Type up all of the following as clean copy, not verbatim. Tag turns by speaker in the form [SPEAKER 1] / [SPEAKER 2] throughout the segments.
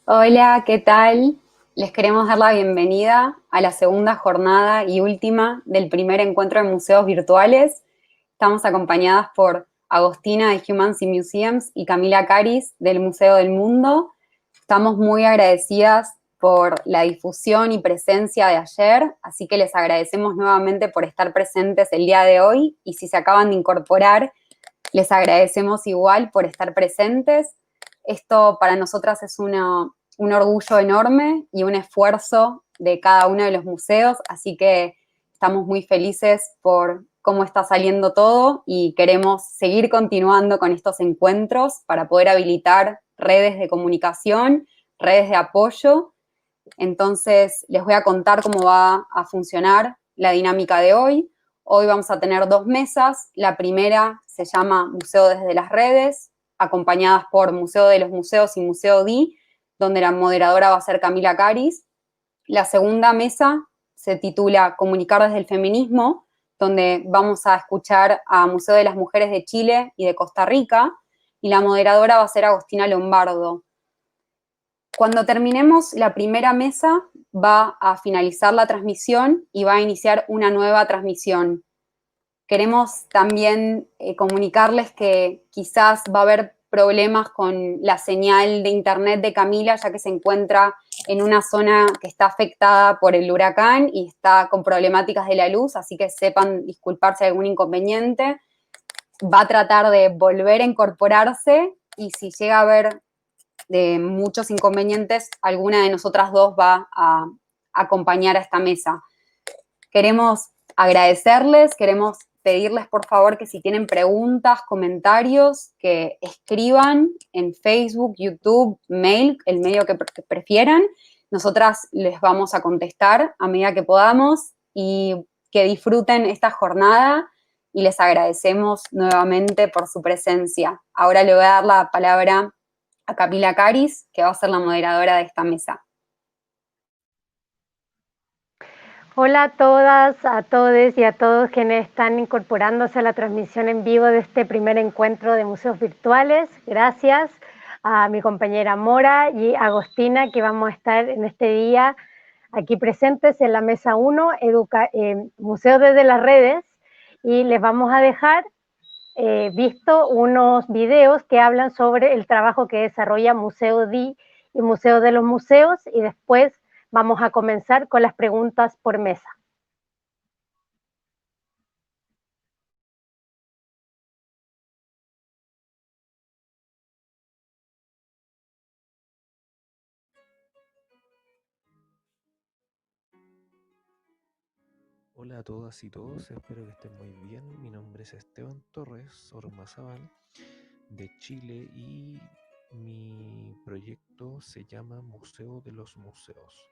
[SPEAKER 1] Hola, ¿qué tal? Les queremos dar la bienvenida a la segunda jornada y última del primer encuentro de museos virtuales. Estamos acompañadas por Agostina de Humans in Museums y Camila Caris del Museo del Mundo. Estamos muy agradecidas por la difusión y presencia de ayer, así que les agradecemos nuevamente por estar presentes el día de hoy y si se acaban de incorporar, les agradecemos igual por estar presentes. Esto para nosotras es un orgullo enorme y un esfuerzo de cada uno de los museos, así que estamos muy felices por cómo está saliendo todo y queremos seguir continuando con estos encuentros para poder habilitar redes de comunicación, redes de apoyo. Entonces les voy a contar cómo va a funcionar la dinámica de hoy. Hoy vamos a tener dos mesas. La primera se llama Museo desde las redes, acompañadas por Museo de los Museos y Museo DI, donde la moderadora va a ser Camila Caris. La segunda mesa se titula Comunicar desde el feminismo, donde vamos a escuchar a Museo de las Mujeres de Chile y de Costa Rica, y la moderadora va a ser Agostina Lombardo. Cuando terminemos la primera mesa, va a finalizar la transmisión y va a iniciar una nueva transmisión. Queremos también comunicarles que quizás va a haber problemas con la señal de internet de Camila, ya que se encuentra en una zona que está afectada por el huracán y está con problemáticas de la luz, así que sepan disculparse de algún inconveniente. Va a tratar de volver a incorporarse y si llega a haber de muchos inconvenientes, alguna de nosotras dos va a acompañar a esta mesa. Queremos agradecerles, queremos pedirles por favor que si tienen preguntas, comentarios, que escriban en Facebook, YouTube, mail, el medio que prefieran. Nosotras les vamos a contestar a medida que podamos y que disfruten esta jornada y les agradecemos nuevamente por su presencia. Ahora le voy a dar la palabra a Camila Caris, que va a ser la moderadora de esta mesa.
[SPEAKER 2] Hola a todas, a todos y a todos quienes están incorporándose a la transmisión en vivo de este primer encuentro de museos virtuales. Gracias a mi compañera Mora y Agostina, que vamos a estar en este día aquí presentes en la mesa 1, Museo desde las redes, y les vamos a dejar visto unos videos que hablan sobre el trabajo que desarrolla Museo DI y Museo de los Museos, y después vamos a comenzar con las preguntas por mesa.
[SPEAKER 3] Hola a todas y todos, espero que estén muy bien. Mi nombre es Esteban Torres Ormazábal de Chile y mi proyecto se llama Museo de los Museos.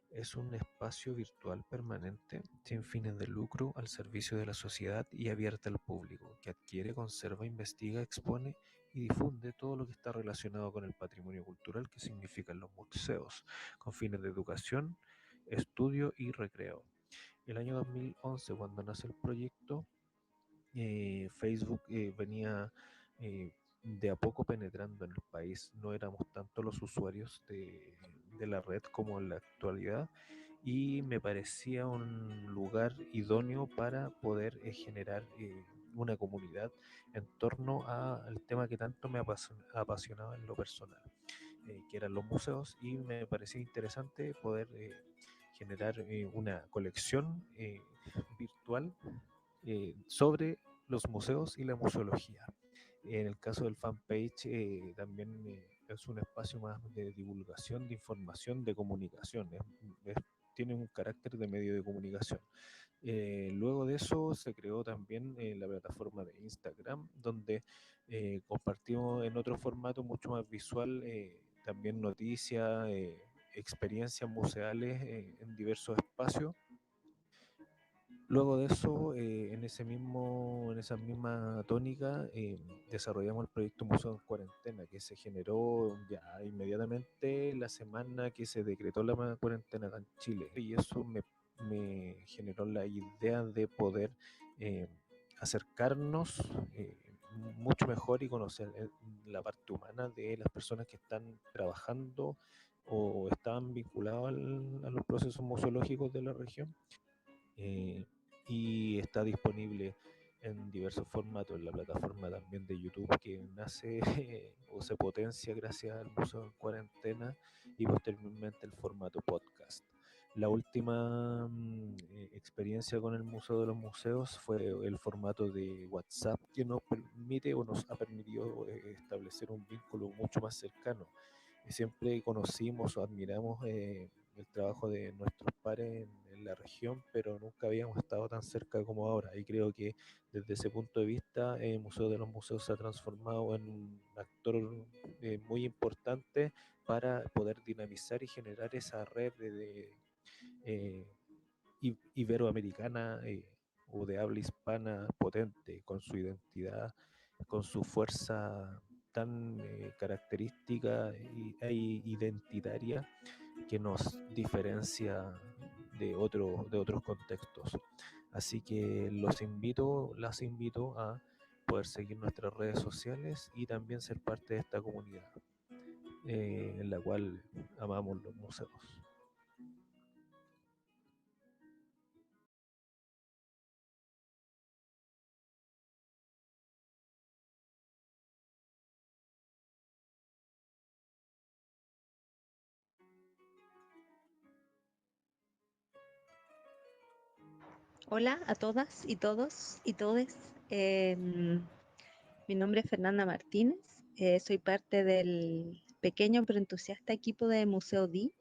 [SPEAKER 3] Es un espacio virtual permanente sin fines de lucro al servicio de la sociedad y abierta al público, que adquiere, conserva, investiga, expone y difunde todo lo que está relacionado con el patrimonio cultural que significan los museos, con fines de educación, estudio y recreo. El año 2011, cuando nace el proyecto, Facebook venía de a poco penetrando en el país. No éramos tanto los usuarios de la red como en la actualidad y me parecía un lugar idóneo para poder generar una comunidad en torno al tema que tanto me apasionaba en lo personal, que eran los museos, y me parecía interesante poder generar una colección virtual sobre los museos y la museología. En el caso del fanpage también es un espacio más de divulgación, de información, de comunicación. Tiene un carácter de medio de comunicación. Luego de eso se creó también la plataforma de Instagram, donde compartimos en otro formato mucho más visual, también noticias, experiencias museales en diversos espacios. Luego de eso, en esa misma tónica, desarrollamos el proyecto Museo en Cuarentena, que se generó ya inmediatamente la semana que se decretó la cuarentena acá en Chile. Y eso me generó la idea de poder eh, acercarnos mucho mejor y conocer la parte humana de las personas que están trabajando o están vinculados a los procesos museológicos de la región. Y está disponible en diversos formatos, en la plataforma también de YouTube, que nace o se potencia gracias al Museo en Cuarentena, y posteriormente el formato podcast. La última experiencia con el Museo de los Museos fue el formato de WhatsApp, que nos permite o nos ha permitido establecer un vínculo mucho más cercano. Siempre conocimos o admiramos el trabajo de nuestros pares en la región, pero nunca habíamos estado tan cerca como ahora. Y creo que desde ese punto de vista, el Museo de los Museos se ha transformado en un actor muy importante para poder dinamizar y generar esa red eh, iberoamericana o de habla hispana potente, con su identidad, con su fuerza tan característica e identitaria, que nos diferencia de otros contextos. Así que las invito a poder seguir nuestras redes sociales y también ser parte de esta comunidad en la cual amamos los museos.
[SPEAKER 4] Hola a todas y todos y todes. Mi nombre es Fernanda Martínez. Soy parte del pequeño pero entusiasta equipo de Museo D,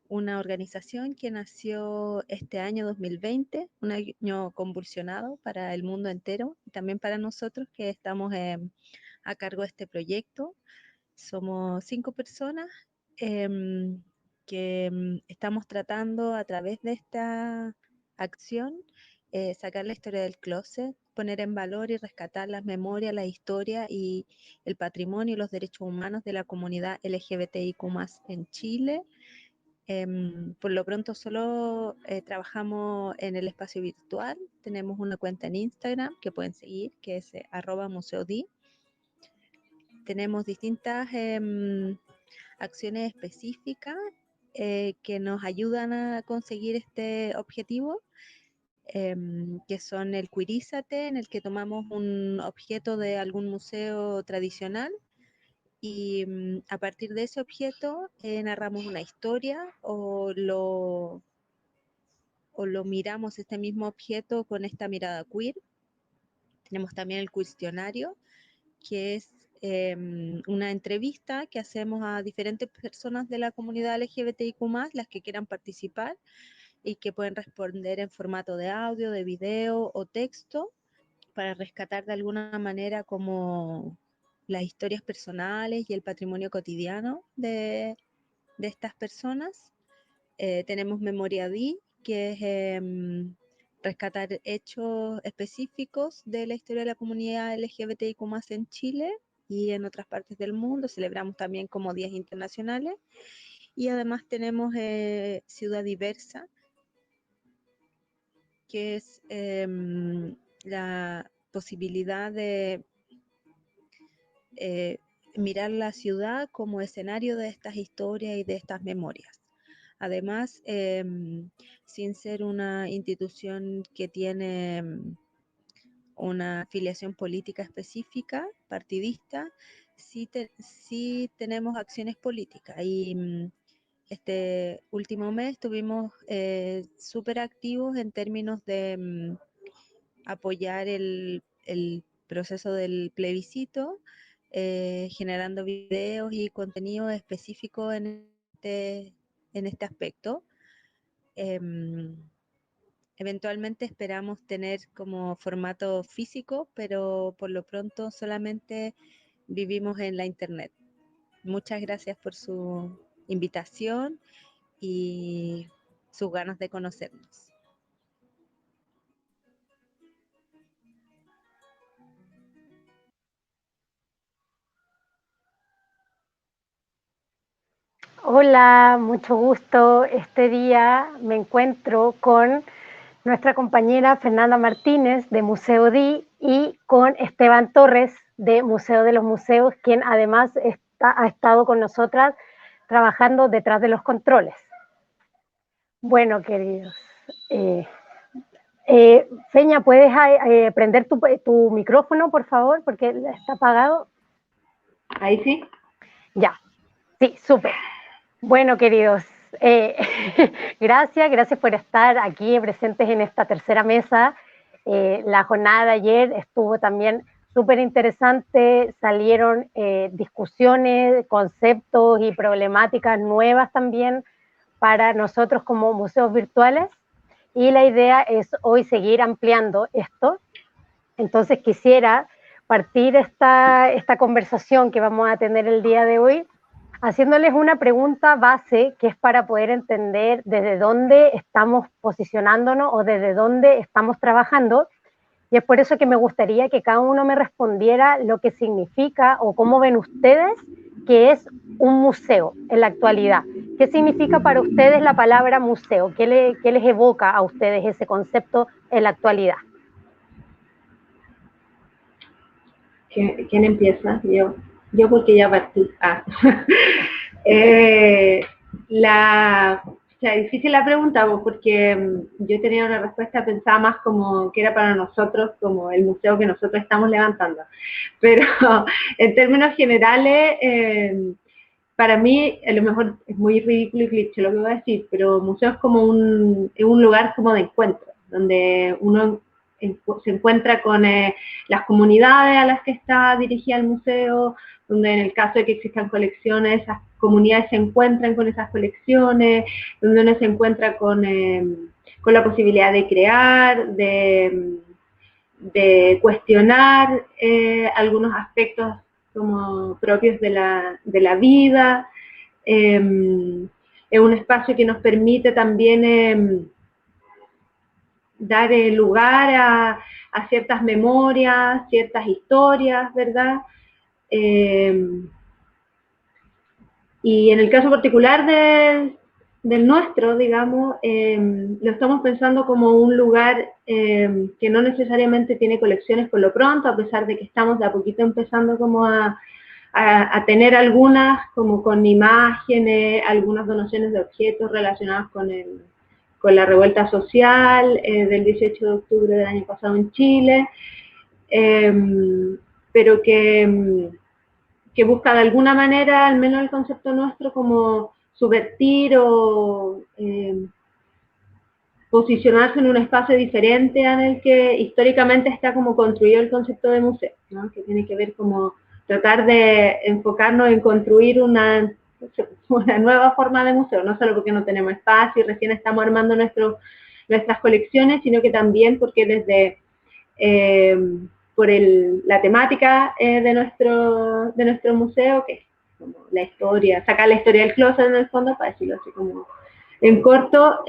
[SPEAKER 4] una organización que nació este año 2020, un año convulsionado para el mundo entero y también para nosotros que estamos a cargo de este proyecto. Somos 5 personas que estamos tratando a través de esta acción sacar la historia del closet, poner en valor y rescatar las memorias, la historia y el patrimonio y los derechos humanos de la comunidad LGBTIQ+ en Chile. Por lo pronto solo trabajamos en el espacio virtual. Tenemos una cuenta en Instagram que pueden seguir, que es @museod. Tenemos distintas acciones específicas que nos ayudan a conseguir este objetivo, que son el Queerízate, en el que tomamos un objeto de algún museo tradicional y a partir de ese objeto narramos una historia o lo miramos este mismo objeto con esta mirada queer. Tenemos también el cuestionario, que es una entrevista que hacemos a diferentes personas de la comunidad LGBTIQ+, las que quieran participar y que pueden responder en formato de audio, de video o texto, para rescatar de alguna manera como las historias personales y el patrimonio cotidiano de estas personas. Tenemos Memoria D, que es rescatar hechos específicos de la historia de la comunidad LGBTIQ+ en Chile y en otras partes del mundo. Celebramos también como días internacionales. Y además tenemos Ciudad Diversa, que es la posibilidad de mirar la ciudad como escenario de estas historias y de estas memorias. Además, sin ser una institución que tiene una afiliación política específica, partidista, sí tenemos acciones políticas. Y este último mes estuvimos súper activos en términos de apoyar el proceso del plebiscito, generando videos y contenido específico en este aspecto. Eventualmente esperamos tener como formato físico, pero por lo pronto solamente vivimos en la internet. Muchas gracias por su invitación y sus ganas de conocernos.
[SPEAKER 2] Hola, mucho gusto. Este día me encuentro con nuestra compañera Fernanda Martínez de Museo D y con Esteban Torres de Museo de los Museos, quien además ha estado con nosotras trabajando detrás de los controles. Bueno, queridos, Feña, ¿puedes prender tu micrófono, por favor? Porque está apagado.
[SPEAKER 5] Ahí sí.
[SPEAKER 2] Ya, sí, súper. Bueno, queridos, gracias por estar aquí presentes en esta tercera mesa. La jornada de ayer estuvo también súper interesante, salieron discusiones, conceptos y problemáticas nuevas también para nosotros como museos virtuales, y la idea es hoy seguir ampliando esto. Entonces quisiera partir esta conversación que vamos a tener el día de hoy haciéndoles una pregunta base, que es para poder entender desde dónde estamos posicionándonos o desde dónde estamos trabajando, y es por eso que me gustaría que cada uno me respondiera lo que significa o cómo ven ustedes que es un museo en la actualidad. ¿Qué significa para ustedes la palabra museo? ¿Qué les evoca a ustedes ese concepto en la actualidad?
[SPEAKER 5] ¿Quién empieza? Yo porque ya partí. Difícil la pregunta, porque yo tenía una respuesta pensada más como que era para nosotros, como el museo que nosotros estamos levantando. Pero en términos generales, para mí, a lo mejor es muy ridículo y cliché lo que voy a decir, pero museo es como un lugar como de encuentro, donde uno se encuentra con las comunidades a las que está dirigida el museo, donde en el caso de que existan colecciones, esas comunidades se encuentran con esas colecciones, donde uno se encuentra con la posibilidad de crear, de cuestionar algunos aspectos como propios de la vida. Es un espacio que nos permite también dar lugar a ciertas memorias, ciertas historias, ¿verdad? Y en el caso particular del nuestro, digamos, lo estamos pensando como un lugar que no necesariamente tiene colecciones por lo pronto, a pesar de que estamos de a poquito empezando como a tener algunas, como con imágenes, algunas donaciones de objetos relacionados con la revuelta social del 18 de octubre del año pasado en Chile, pero que busca de alguna manera, al menos el concepto nuestro, como subvertir o posicionarse en un espacio diferente en el que históricamente está como construido el concepto de museo, ¿no? Que tiene que ver como tratar de enfocarnos en construir una nueva forma de museo, no solo porque no tenemos espacio y recién estamos armando nuestras colecciones, sino que también porque desde por la temática de nuestro museo, que es como la historia, sacar la historia del closet en el fondo, para decirlo así como en corto,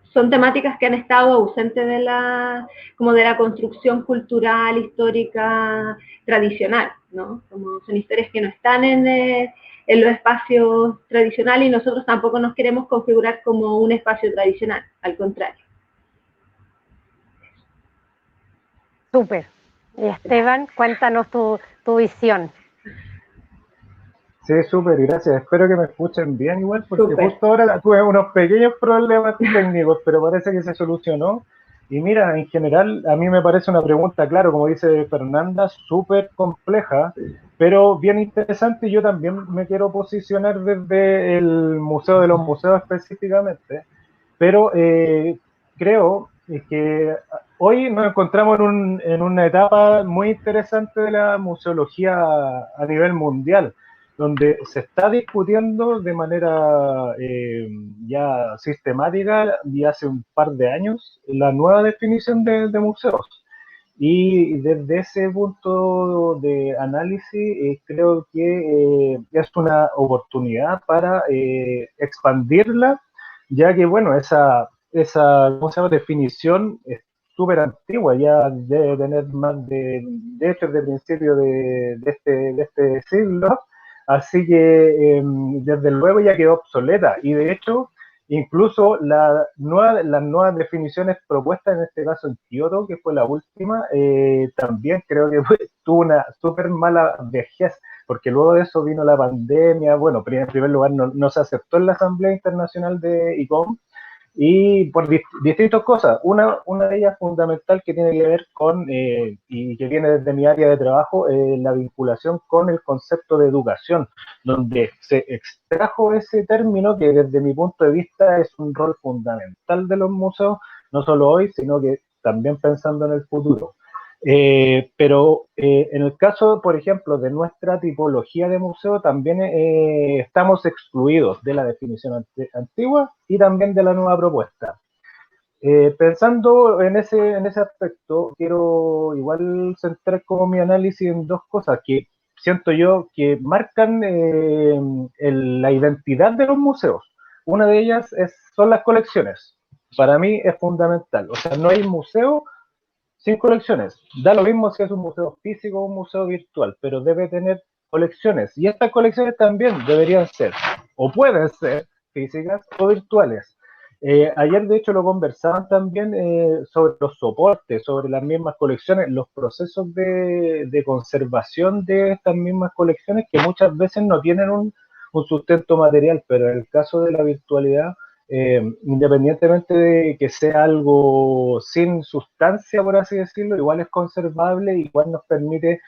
[SPEAKER 5] son temáticas que han estado ausentes de la construcción cultural, histórica, tradicional, ¿no? Como son historias que no están en los espacios tradicionales, y nosotros tampoco nos queremos configurar como un espacio tradicional, al contrario.
[SPEAKER 2] Súper. Esteban, cuéntanos tu visión.
[SPEAKER 6] Sí, súper, gracias. Espero que me escuchen bien igual, porque
[SPEAKER 5] Súper.
[SPEAKER 6] Justo ahora tuve unos pequeños problemas técnicos, pero parece que se solucionó. Y mira, en general, a mí me parece una pregunta, claro, como dice Fernanda, súper compleja, pero bien interesante, y yo también me quiero posicionar desde el Museo de los Museos específicamente, pero creo que hoy nos encontramos en una etapa muy interesante de la museología a nivel mundial, donde se está discutiendo de manera ya sistemática, y hace un par de años, la nueva definición de museos. Y desde ese punto de análisis, creo que es una oportunidad para expandirla, ya que, bueno, esa ¿cómo se llama?, definición es súper antigua, ya debe tener más de hecho, desde principio de este siglo. Así que desde luego ya quedó obsoleta, y de hecho Incluso las nuevas definiciones propuestas, en este caso en Kioto, que fue la última, también creo que tuvo una súper mala vejez, porque luego de eso vino la pandemia. Bueno, en primer lugar no se aceptó en la Asamblea Internacional de ICOM, y por distintas cosas. Una de ellas fundamental que tiene que ver con, y que viene desde mi área de trabajo, la vinculación con el concepto de educación, donde se extrajo ese término que desde mi punto de vista es un rol fundamental de los museos, no solo hoy, sino que también pensando en el futuro. Pero en el caso, por ejemplo, de nuestra tipología de museo, también estamos excluidos de la definición antigua y también de la nueva propuesta. Pensando en ese aspecto, quiero igual centrar como mi análisis en dos cosas que siento yo que marcan la identidad de los museos. Una de ellas son las colecciones. Para mí es fundamental. O sea, no hay museo sin colecciones. Da lo mismo si es un museo físico o un museo virtual, pero debe tener colecciones. Y estas colecciones también deberían ser, o pueden ser, físicas o virtuales. Ayer, de hecho, lo conversaban también sobre los soportes, sobre las mismas colecciones, los procesos de conservación de estas mismas colecciones, que muchas veces no tienen un sustento material, pero en el caso de la virtualidad, independientemente de que sea algo sin sustancia, por así decirlo, igual es conservable, igual nos permite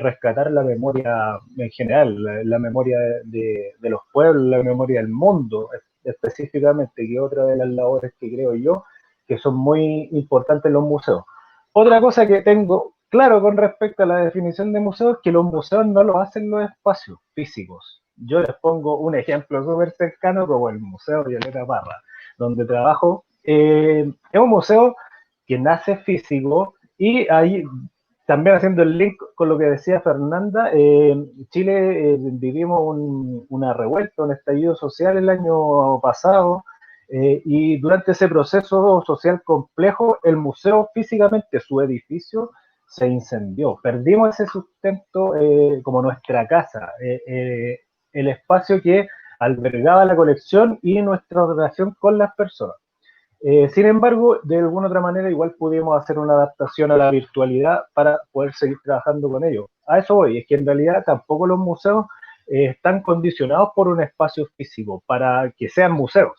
[SPEAKER 6] rescatar la memoria en general, la memoria de los pueblos, la memoria del mundo específicamente, que es otra de las labores que creo yo que son muy importantes en los museos. Otra cosa que tengo claro con respecto a la definición de museos es que los museos no lo hacen los espacios físicos. Yo les pongo un ejemplo súper cercano como el Museo Violeta Parra, donde trabajo. Es un museo que nace físico y ahí también haciendo el link con lo que decía Fernanda, Chile vivimos una revuelta, un estallido social el año pasado, y durante ese proceso social complejo, el museo físicamente, su edificio, se incendió. Perdimos ese sustento como nuestra casa, el espacio que albergaba la colección y nuestra relación con las personas. Sin embargo, de alguna otra manera, igual pudimos hacer una adaptación a la virtualidad para poder seguir trabajando con ello. A eso voy, es que en realidad tampoco los museos están condicionados por un espacio físico para que sean museos.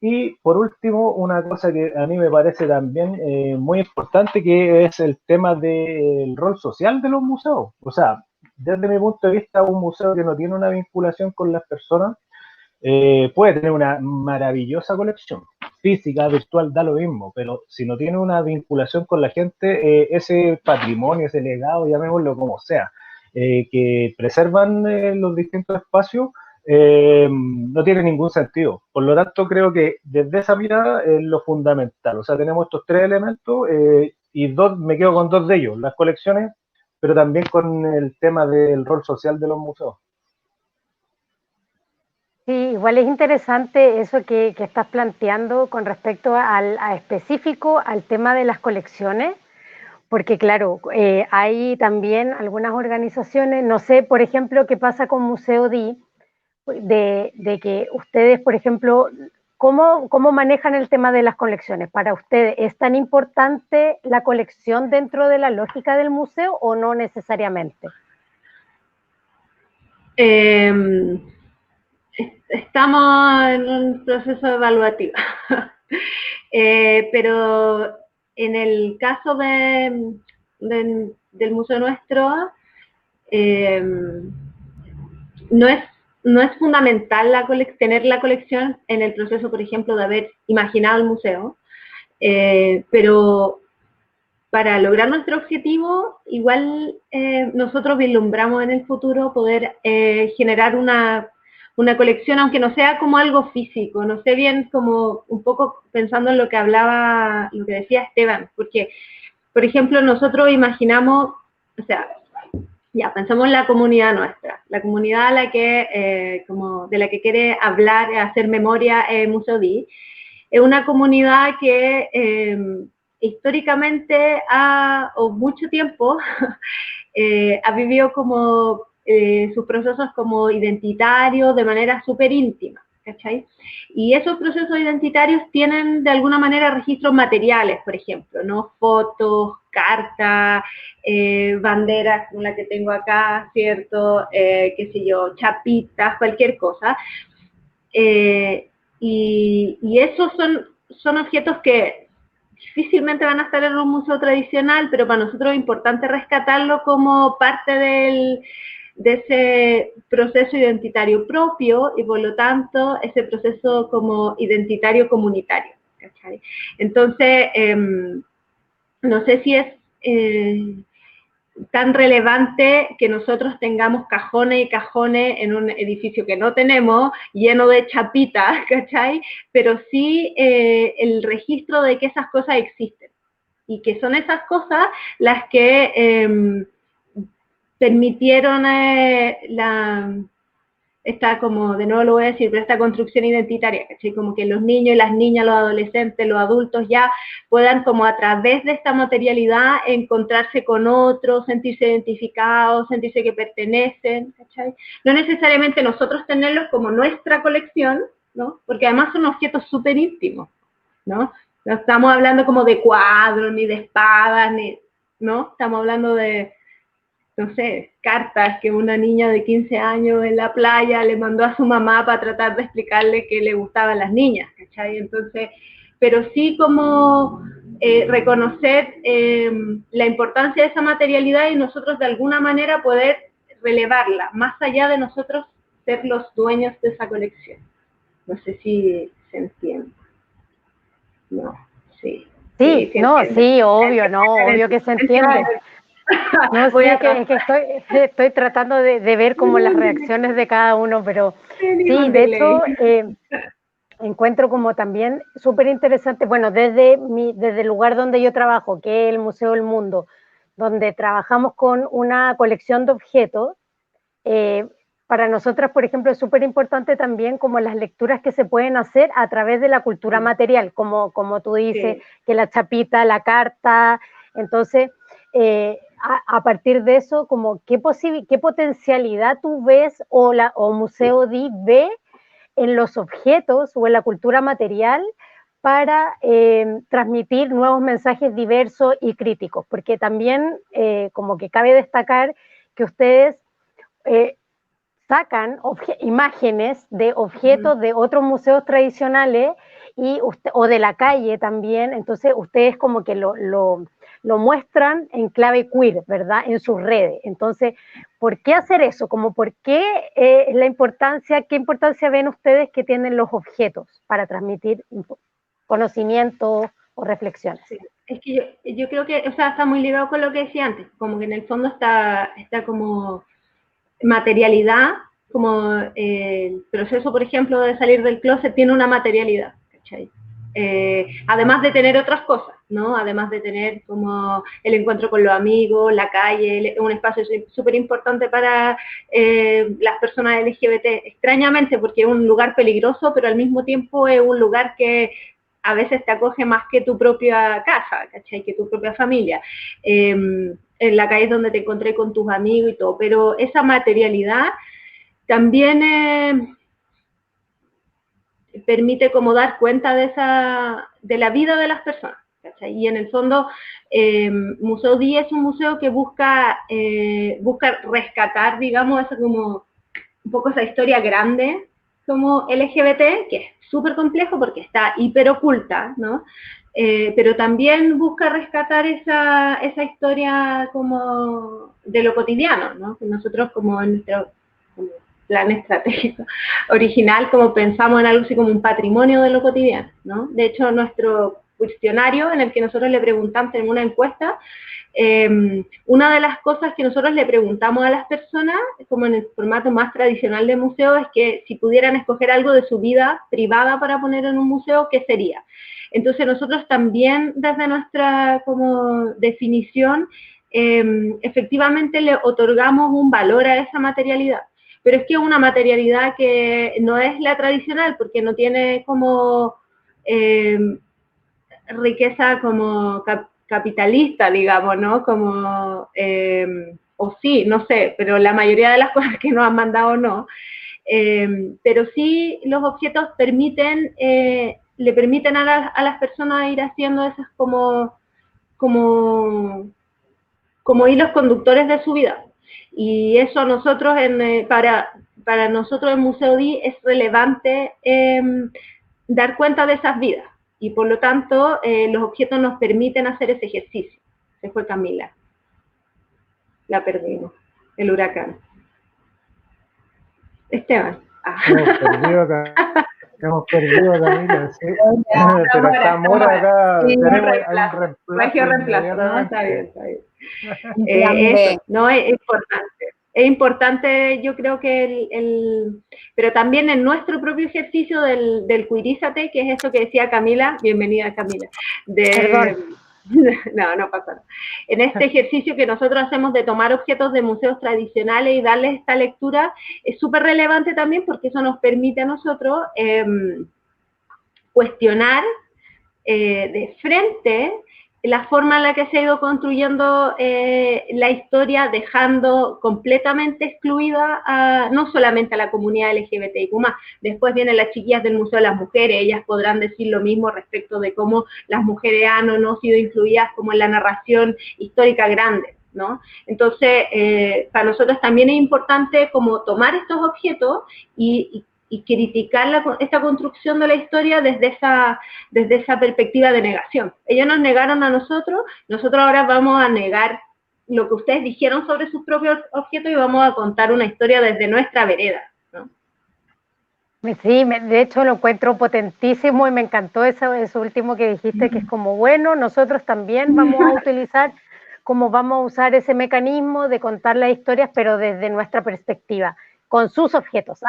[SPEAKER 6] Y por último, una cosa que a mí me parece también muy importante, que es el tema del rol social de los museos. O sea, desde mi punto de vista, un museo que no tiene una vinculación con las personas puede tener una maravillosa colección, física, virtual, da lo mismo, pero si no tiene una vinculación con la gente, ese patrimonio, ese legado, llamémoslo como sea, que preservan los distintos espacios, no tiene ningún sentido. Por lo tanto, creo que desde esa mirada es lo fundamental. O sea, tenemos estos tres elementos y me quedo con dos de ellos, las colecciones, pero también con el tema del rol social de los museos.
[SPEAKER 2] Sí, igual es interesante eso que estás planteando con respecto a específico al tema de las colecciones, porque claro, hay también algunas organizaciones, no sé, por ejemplo, qué pasa con Museo DI, de que ustedes, por ejemplo, ¿cómo manejan el tema de las colecciones? ¿Para ustedes es tan importante la colección dentro de la lógica del museo o no necesariamente?
[SPEAKER 5] Estamos en un proceso evaluativo, pero en el caso del museo nuestro, no es fundamental tener la colección en el proceso, por ejemplo, de haber imaginado el museo, pero para lograr nuestro objetivo, igual nosotros vislumbramos en el futuro poder generar una colección, aunque no sea como algo físico, no sé bien, como un poco pensando en lo que decía Esteban, porque, por ejemplo, nosotros imaginamos, o sea, ya, pensamos en la comunidad nuestra, la comunidad a la que, de la que quiere hablar, hacer memoria Museo DI, es una comunidad que históricamente o mucho tiempo ha vivido como sus procesos como identitarios de manera súper íntima, ¿cachai? Y esos procesos identitarios tienen de alguna manera registros materiales, por ejemplo, ¿no? Fotos, cartas, banderas como la que tengo acá, ¿cierto? Qué sé yo, chapitas, cualquier cosa. Y esos son objetos que difícilmente van a estar en un museo tradicional, pero para nosotros es importante rescatarlo como parte de ese proceso identitario propio y por lo tanto ese proceso como identitario comunitario, ¿cachai? Entonces, no sé si es tan relevante que nosotros tengamos cajones y cajones en un edificio que no tenemos, lleno de chapitas, ¿cachai? Pero sí el registro de que esas cosas existen y que son esas cosas las que permitieron esta como, de nuevo lo voy a decir, pero esta construcción identitaria, ¿cachai? Como que los niños y las niñas, los adolescentes, los adultos ya puedan como a través de esta materialidad encontrarse con otros, sentirse identificados, sentirse que pertenecen, ¿cachai? No necesariamente nosotros tenerlos como nuestra colección, ¿no? Porque además son objetos súper íntimos, ¿no? No estamos hablando como de cuadros, ni de espadas, ¿no? Estamos hablando de, no sé, cartas que una niña de 15 años en la playa le mandó a su mamá para tratar de explicarle que le gustaban las niñas, ¿cachai? Entonces, pero sí como reconocer la importancia de esa materialidad y nosotros de alguna manera poder relevarla, más allá de nosotros ser los dueños de esa colección. No sé si se entiende. No, sí.
[SPEAKER 2] Sí, no, sí, obvio, no, obvio que se entiende. No, sí, es que estoy tratando de ver como las reacciones de cada uno, pero sí, de hecho, encuentro como también súper interesante, bueno, desde el lugar donde yo trabajo, que es el Museo del Mundo, donde trabajamos con una colección de objetos, para nosotras, por ejemplo, es súper importante también como las lecturas que se pueden hacer a través de la cultura material, como tú dices, que la chapita, la carta, entonces, a partir de eso, como qué potencialidad tú ves o Museo DI ve en los objetos o en la cultura material para transmitir nuevos mensajes diversos y críticos, porque también como que cabe destacar que ustedes sacan imágenes de objetos de otros museos tradicionales o de la calle también, entonces ustedes como que lo muestran en clave queer, ¿verdad? En sus redes. Entonces, ¿por qué hacer eso? Como ¿por qué la importancia, qué importancia ven ustedes que tienen los objetos para transmitir conocimiento o reflexiones?
[SPEAKER 5] Sí. Es que yo creo que, o sea, está muy ligado con lo que decía antes, como que en el fondo está como materialidad, como el proceso, por ejemplo, de salir del closet tiene una materialidad, ¿cachai? Además de tener otras cosas, ¿no? Además de tener como el encuentro con los amigos, la calle, un espacio súper importante para las personas LGBT, extrañamente porque es un lugar peligroso, pero al mismo tiempo es un lugar que a veces te acoge más que tu propia casa, ¿cachai? Que tu propia familia. En la calle es donde te encontré con tus amigos y todo, pero esa materialidad también permite como dar cuenta de la vida de las personas, ¿cachai? Y en el fondo, Museo DI es un museo que busca rescatar, digamos, eso como un poco esa historia grande como LGBT, que es súper complejo porque está hiper oculta, ¿no? Pero también busca rescatar esa historia como de lo cotidiano, ¿no? Que nosotros como en nuestro plan estratégico original, como pensamos en algo así como un patrimonio de lo cotidiano, ¿no? De hecho, nuestro cuestionario en el que nosotros le preguntamos en una encuesta, una de las cosas que nosotros le preguntamos a las personas, como en el formato más tradicional de museo, es que si pudieran escoger algo de su vida privada para poner en un museo, ¿qué sería? Entonces nosotros también desde nuestra como definición, efectivamente le otorgamos un valor a esa materialidad. Pero es que es una materialidad que no es la tradicional, porque no tiene como riqueza como capitalista, digamos, ¿no? Como, o sí, no sé, pero la mayoría de las cosas que nos han mandado no. pero sí los objetos permiten, le permiten a las personas ir haciendo esas como hilos conductores de su vida. Y eso a nosotros, para nosotros en Museo DI es relevante dar cuenta de esas vidas. Y por lo tanto, los objetos nos permiten hacer ese ejercicio. Se fue Camila. La perdimos. El huracán. Esteban.
[SPEAKER 6] Hemos perdido a Camila, sí. Pero está Mora acá,
[SPEAKER 5] sí,
[SPEAKER 6] tenemos un
[SPEAKER 5] reemplazo. No, está bien, está bien. Eso, no, es importante. Es importante, yo creo que pero también en nuestro propio ejercicio del cuirízate, que es eso que decía Camila, bienvenida Camila, no pasa nada. En este ejercicio que nosotros hacemos de tomar objetos de museos tradicionales y darles esta lectura, es súper relevante también porque eso nos permite a nosotros cuestionar de frente la forma en la que se ha ido construyendo la historia, dejando completamente excluida no solamente a la comunidad LGBTIQ+, después vienen las chiquillas del Museo de las Mujeres, ellas podrán decir lo mismo respecto de cómo las mujeres han o no sido incluidas como en la narración histórica grande, ¿no? Entonces, para nosotros también es importante como tomar estos objetos y criticar esta construcción de la historia desde esa perspectiva de negación. Ellos nos negaron a nosotros ahora vamos a negar lo que ustedes dijeron sobre sus propios objetos y vamos a contar una historia desde nuestra vereda, ¿no?
[SPEAKER 2] Sí, de hecho lo encuentro potentísimo y me encantó eso último que dijiste, que es como, bueno, nosotros también vamos a utilizar, como vamos a usar ese mecanismo de contar las historias, pero desde nuestra perspectiva, con sus objetos.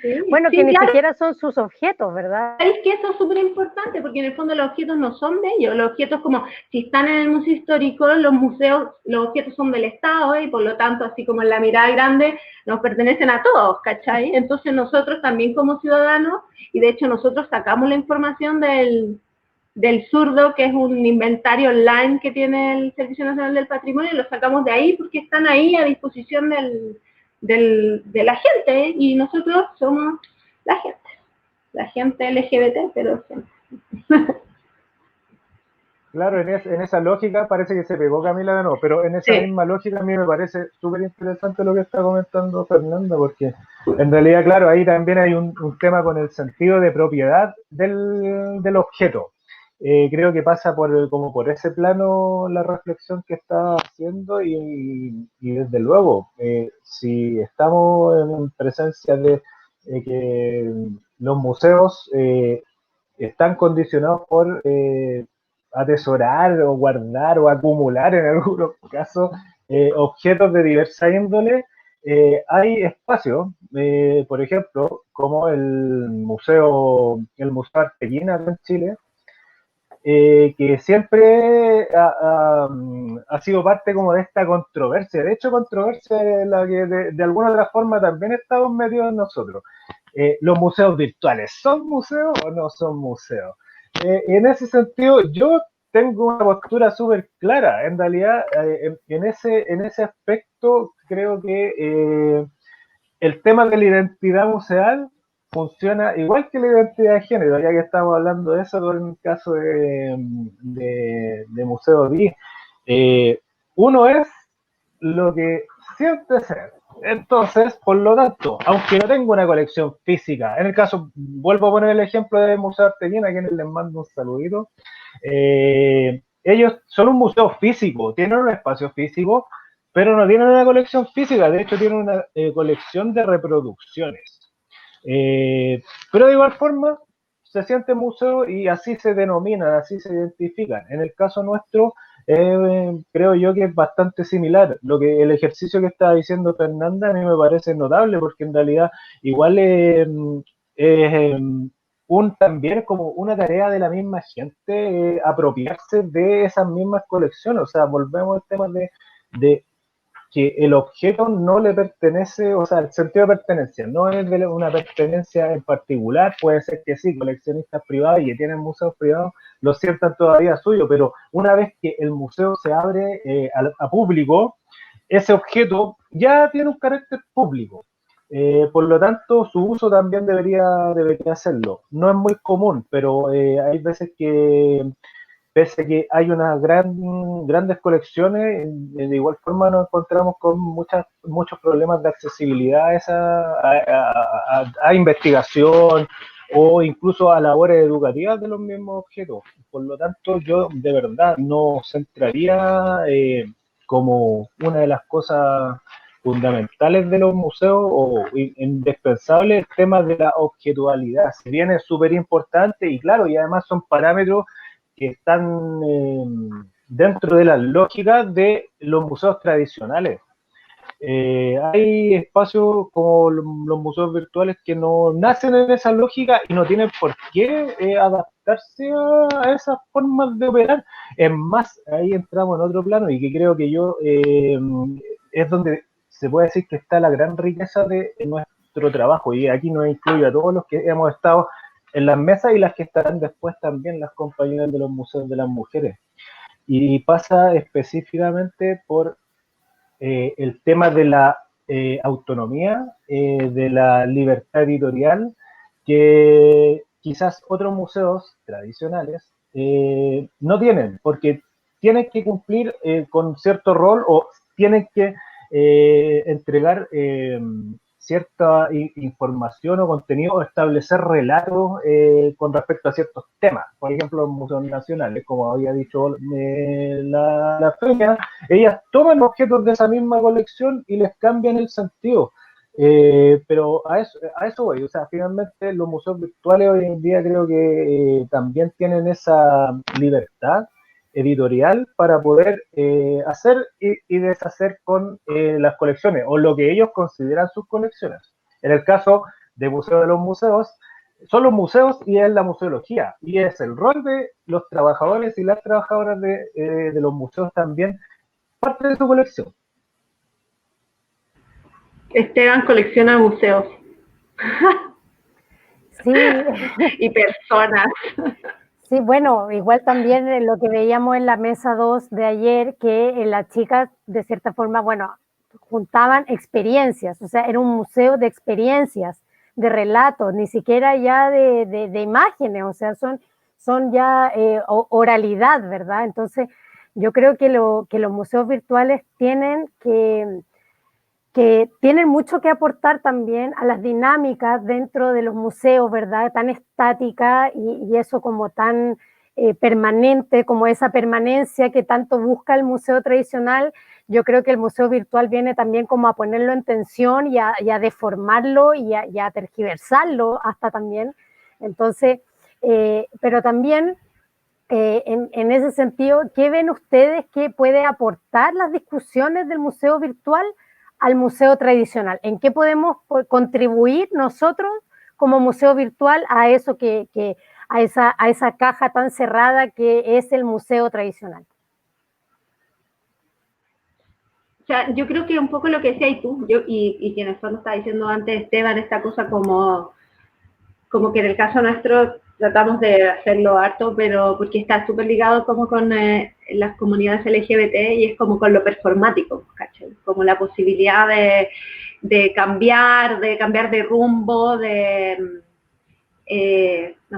[SPEAKER 2] Sí, bueno, sí, que ni siquiera son sus objetos, ¿verdad?
[SPEAKER 5] Es que eso es súper importante, porque en el fondo los objetos no son de ellos, los objetos como, si están en el museo histórico, los objetos son del Estado, y por lo tanto, así como en la mirada grande, nos pertenecen a todos, ¿cachai? Entonces nosotros también como ciudadanos, y de hecho nosotros sacamos la información del Zurdo, que es un inventario online que tiene el Servicio Nacional del Patrimonio, y lo sacamos de ahí porque están ahí a disposición de la gente, y nosotros somos la gente LGBT, pero gente.
[SPEAKER 6] Claro, en esa lógica parece que se pegó Camila de nuevo, pero en esa misma lógica a mí me parece súper interesante lo que está comentando Fernanda, porque en realidad, claro, ahí también hay un tema con el sentido de propiedad del objeto. Creo que pasa como por ese plano la reflexión que está haciendo y desde luego, si estamos en presencia de que los museos están condicionados por atesorar o guardar o acumular en algunos casos objetos de diversa índole, hay espacios, por ejemplo, como el Museo Artequina en Chile, que siempre ha sido parte como de esta controversia. De hecho, controversia en la que de alguna otra forma también estamos metidos nosotros. Los museos virtuales, ¿son museos o no son museos? En ese sentido, yo tengo una postura súper clara. En realidad, en ese aspecto, creo que el tema de la identidad museal funciona igual que la identidad de género, ya que estamos hablando de eso con el caso de Museo DI. Uno es lo que siente ser. Entonces, por lo tanto, aunque no tengo una colección física, en el caso, vuelvo a poner el ejemplo del Museo Artequina, a quienes les mando un saludito, ellos son un museo físico, tienen un espacio físico, pero no tienen una colección física, de hecho tienen una colección de reproducciones. Pero de igual forma, se siente museo y así se denominan, así se identifican. En el caso nuestro, creo yo que es bastante similar. El ejercicio que estaba diciendo Fernanda a mí me parece notable porque en realidad igual es también como una tarea de la misma gente apropiarse de esas mismas colecciones. O sea, volvemos al tema de que el objeto no le pertenece, o sea, el sentido de pertenencia no es de una pertenencia en particular, puede ser que sí, coleccionistas privados y que tienen museos privados lo sientan todavía suyo, pero una vez que el museo se abre a público, ese objeto ya tiene un carácter público. Por lo tanto, su uso también debería hacerlo. No es muy común, pero hay veces que, pese a que hay unas grandes colecciones, de igual forma nos encontramos con muchos problemas de accesibilidad a investigación o incluso a labores educativas de los mismos objetos. Por lo tanto, yo de verdad no centraría como una de las cosas fundamentales de los museos o indispensables el tema de la objetualidad. Si bien es súper importante y claro, y además son parámetros que están dentro de las lógicas de los museos tradicionales. Hay espacios como los museos virtuales que no nacen en esa lógica y no tienen por qué adaptarse a esas formas de operar. Es más, ahí entramos en otro plano y que creo que es donde se puede decir que está la gran riqueza de nuestro trabajo, y aquí nos incluye a todos los que hemos estado en las mesas y las que estarán después también las compañeras de los museos de las mujeres. Y pasa específicamente por el tema de la autonomía, de la libertad editorial, que quizás otros museos tradicionales no tienen, porque tienen que cumplir con cierto rol o tienen que entregar cierta información o contenido o establecer relatos con respecto a ciertos temas. Por ejemplo, los museos nacionales, como había dicho la Feña, ellas toman objetos de esa misma colección y les cambian el sentido. Pero a eso voy, o sea, finalmente los museos virtuales hoy en día creo que también tienen esa libertad editorial para poder hacer y deshacer con las colecciones o lo que ellos consideran sus colecciones. En el caso de Museo de los Museos, son los museos y es la museología, y es el rol de los trabajadores y las trabajadoras de los museos también parte de su colección.
[SPEAKER 5] Esteban colecciona museos.
[SPEAKER 2] Sí.
[SPEAKER 5] Y personas.
[SPEAKER 2] Sí, bueno, igual también lo que veíamos en la mesa 2 de ayer, que las chicas de cierta forma, bueno, juntaban experiencias, o sea, era un museo de experiencias, de relatos, ni siquiera ya de imágenes, o sea, son ya oralidad, ¿verdad? Entonces, yo creo que los museos virtuales tienen que tienen mucho que aportar también a las dinámicas dentro de los museos, ¿verdad? Tan estática y eso como tan permanente, como esa permanencia que tanto busca el museo tradicional. Yo creo que el museo virtual viene también como a ponerlo en tensión y a deformarlo y a tergiversarlo hasta también. Entonces, pero también en ese sentido, ¿qué ven ustedes que puede aportar las discusiones del museo virtual al museo tradicional? ¿En qué podemos contribuir nosotros como museo virtual a eso a esa caja tan cerrada que es el museo tradicional?
[SPEAKER 5] O sea, yo creo que un poco lo que decías tú, y que en el fondo estaba diciendo antes Esteban, esta cosa como que en el caso nuestro tratamos de hacerlo harto, pero porque está súper ligado como con las comunidades LGBT y es como con lo performático, ¿cachai? Como la posibilidad de cambiar de rumbo, no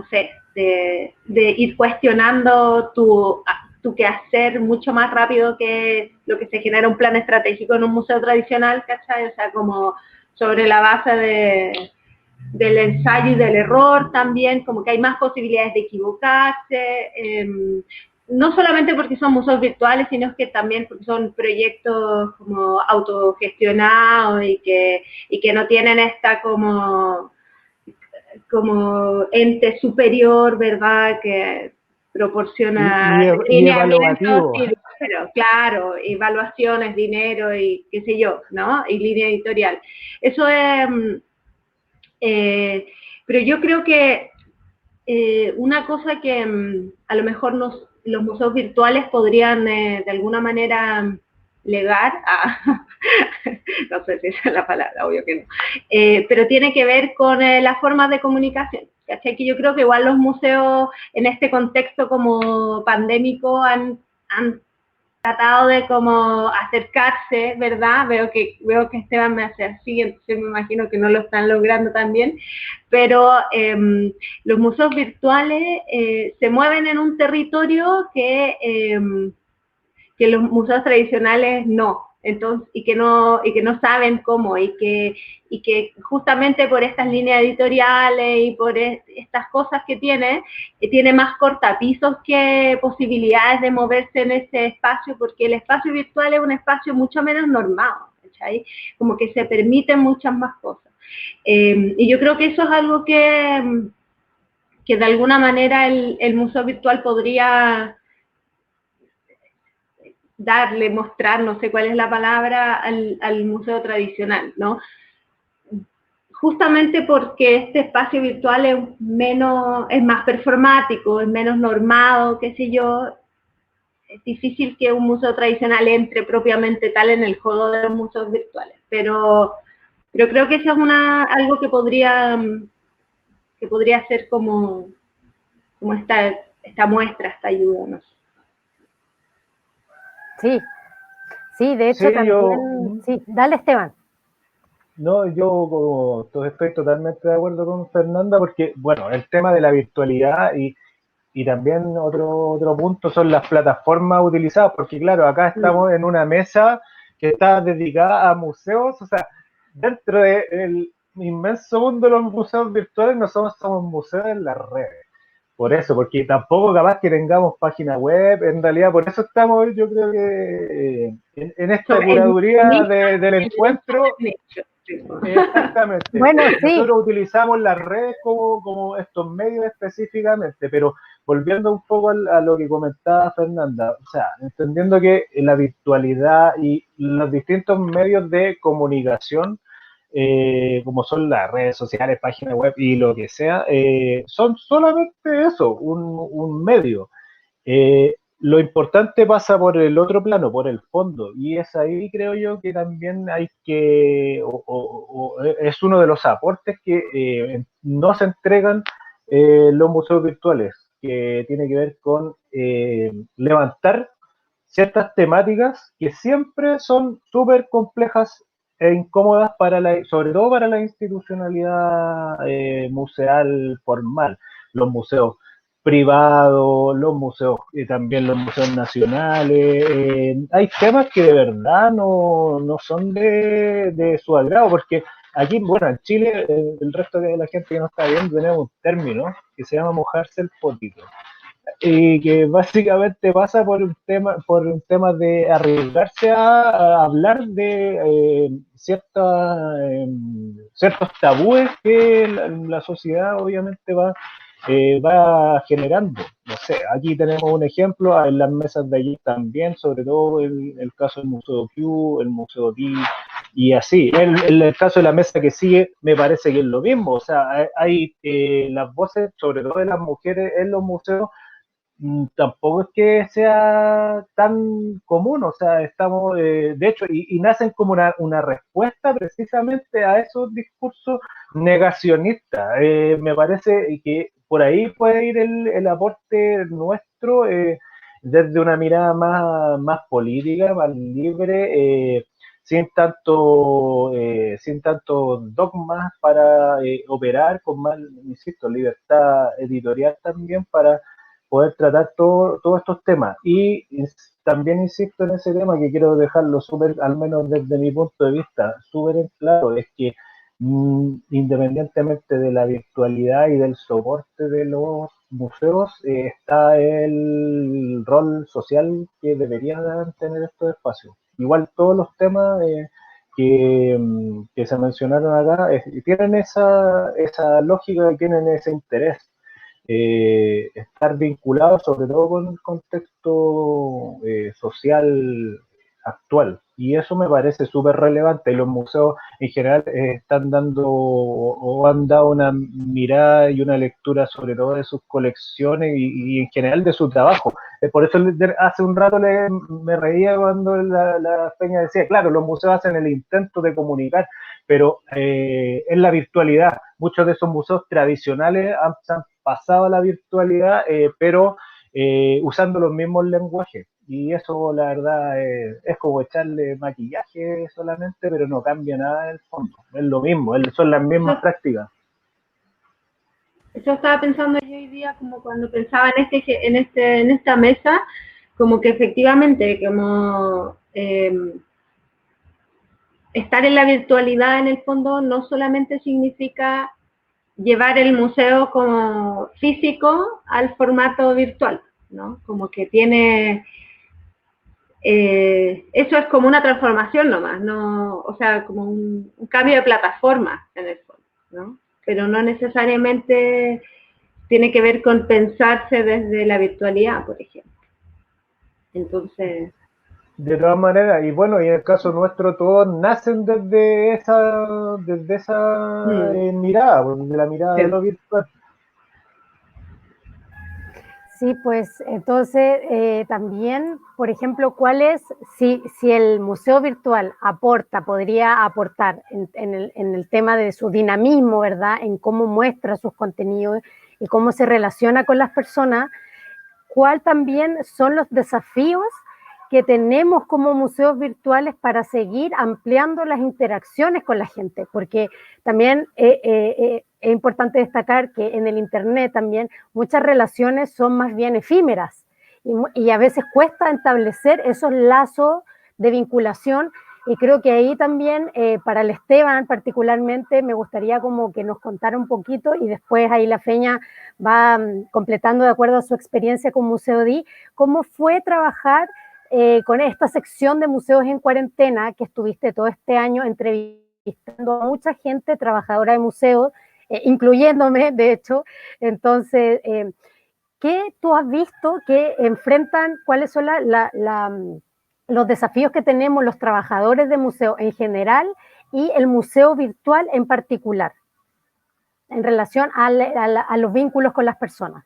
[SPEAKER 5] sé, de ir cuestionando tu quehacer mucho más rápido que lo que se genera un plan estratégico en un museo tradicional, ¿cachai? O sea, como sobre la base del ensayo y del error también, como que hay más posibilidades de equivocarse, no solamente porque son museos virtuales, sino que también porque son proyectos como autogestionados y que no tienen esta como ente superior, ¿verdad?, que proporciona
[SPEAKER 6] y evaluativo.
[SPEAKER 5] claro, evaluaciones, dinero y qué sé yo, ¿no? Y línea editorial. Eso es... pero yo creo que una cosa que a lo mejor los museos virtuales podrían de alguna manera legar a, no sé si esa es la palabra, obvio que no, pero tiene que ver con las formas de comunicación. ¿Cachai? Que yo creo que igual los museos en este contexto como pandémico han tratado de como acercarse, ¿verdad? Veo que Esteban me hace así, entonces me imagino que no lo están logrando también, pero los museos virtuales se mueven en un territorio que los museos tradicionales no. Entonces, y que no saben cómo, y que justamente por estas líneas editoriales y por estas cosas que tiene más cortapisos que posibilidades de moverse en ese espacio, porque el espacio virtual es un espacio mucho menos normado, ¿cachai? Como que se permiten muchas más cosas. Y yo creo que eso es algo que de alguna manera el museo virtual podría darle, mostrar, no sé cuál es la palabra, al museo tradicional, ¿no? Justamente porque este espacio virtual es más performático, es menos normado, qué sé yo, es difícil que un museo tradicional entre propiamente tal en el juego de los museos virtuales, pero creo que eso es algo que podría ser como esta muestra, esta ayuda, no sé.
[SPEAKER 2] Sí, de hecho
[SPEAKER 6] Sí,
[SPEAKER 2] también, sí, dale Esteban.
[SPEAKER 6] No, yo estoy totalmente de acuerdo con Fernanda porque, bueno, el tema de la virtualidad y también otro punto son las plataformas utilizadas, porque claro, acá estamos en una mesa que está dedicada a museos, o sea, dentro del inmenso mundo de los museos virtuales, nosotros somos museos en las redes. Por eso, porque tampoco capaz que tengamos página web, en realidad por eso estamos, yo creo que en esta curaduría del encuentro. Exactamente.
[SPEAKER 2] Bueno, sí.
[SPEAKER 6] Nosotros utilizamos las redes como estos medios específicamente, pero volviendo un poco a lo que comentaba Fernanda, o sea, entendiendo que la virtualidad y los distintos medios de comunicación, como son las redes sociales, páginas web y lo que sea, son solamente eso, un medio. Lo importante pasa por el otro plano, por el fondo, y es ahí creo yo que también hay que, es uno de los aportes que no se entregan los museos virtuales, que tiene que ver con levantar ciertas temáticas que siempre son súper complejas e incómodas sobre todo para la institucionalidad museal formal, los museos privados, los museos y también los museos nacionales. Hay temas que de verdad no son de su agrado, porque aquí, bueno, en Chile, el resto de la gente que no está viendo, tenemos un término que se llama mojarse el potito. Y que básicamente pasa por un tema de arriesgarse a hablar de ciertos tabúes que la sociedad obviamente va generando. No sé, aquí tenemos un ejemplo en las mesas de allí también, sobre todo el caso del Museo Q, el Museo D, y así. En el caso de la mesa que sigue, me parece que es lo mismo. O sea, hay las voces, sobre todo de las mujeres en los museos, tampoco es que sea tan común, o sea, estamos, de hecho, y nacen como una respuesta precisamente a esos discursos negacionistas. Me parece que por ahí puede ir el aporte nuestro desde una mirada más política, más libre, sin tanto dogmas para operar, con más, insisto, libertad editorial también para poder tratar todos estos temas. Y también insisto en ese tema que quiero dejarlo súper, al menos desde mi punto de vista, súper en claro, es que independientemente de la virtualidad y del soporte de los museos, está el rol social que deberían tener estos espacios. Igual todos los temas que se mencionaron acá tienen esa lógica y tienen ese interés. Estar vinculado sobre todo con el contexto social actual, y eso me parece súper relevante, y los museos en general están dando o han dado una mirada y una lectura sobre todo de sus colecciones y en general de su trabajo. Por eso hace un rato me reía cuando la Peña decía, claro, los museos hacen el intento de comunicar, pero en la virtualidad, muchos de esos museos tradicionales han pasado a la virtualidad, pero usando los mismos lenguajes. y eso la verdad es como echarle maquillaje solamente, pero no cambia nada en el fondo, es lo mismo, son las mismas prácticas.
[SPEAKER 5] Eso estaba pensando yo hoy día, como cuando pensaba en esta mesa, como que efectivamente, como estar en la virtualidad en el fondo no solamente significa llevar el museo como físico al formato virtual, ¿no? Como que tiene, eso es como una transformación nomás, ¿no? O sea, como un cambio de plataforma en el fondo, ¿no? Pero no necesariamente tiene que ver con pensarse desde la virtualidad, por ejemplo. Entonces...
[SPEAKER 6] De todas maneras, y bueno, y en el caso nuestro, todos nacen desde esa mirada, de la mirada de lo virtual.
[SPEAKER 2] Sí, pues entonces también, por ejemplo, si el museo virtual podría aportar en el tema de su dinamismo, ¿verdad? En cómo muestra sus contenidos y cómo se relaciona con las personas, ¿cuál también son los desafíos que tenemos como museos virtuales para seguir ampliando las interacciones con la gente? Porque también es importante destacar que en el Internet también muchas relaciones son más bien efímeras y a veces cuesta establecer esos lazos de vinculación, y creo que ahí también para el Esteban particularmente me gustaría como que nos contara un poquito, y después ahí la Feña va completando de acuerdo a su experiencia con Museo DI, cómo fue trabajar con esta sección de museos en cuarentena que estuviste todo este año entrevistando a mucha gente trabajadora de museos, incluyéndome, de hecho. Entonces, ¿qué tú has visto que enfrentan, cuáles son los desafíos que tenemos los trabajadores de museo en general y el museo virtual en particular, en relación a los vínculos con las personas?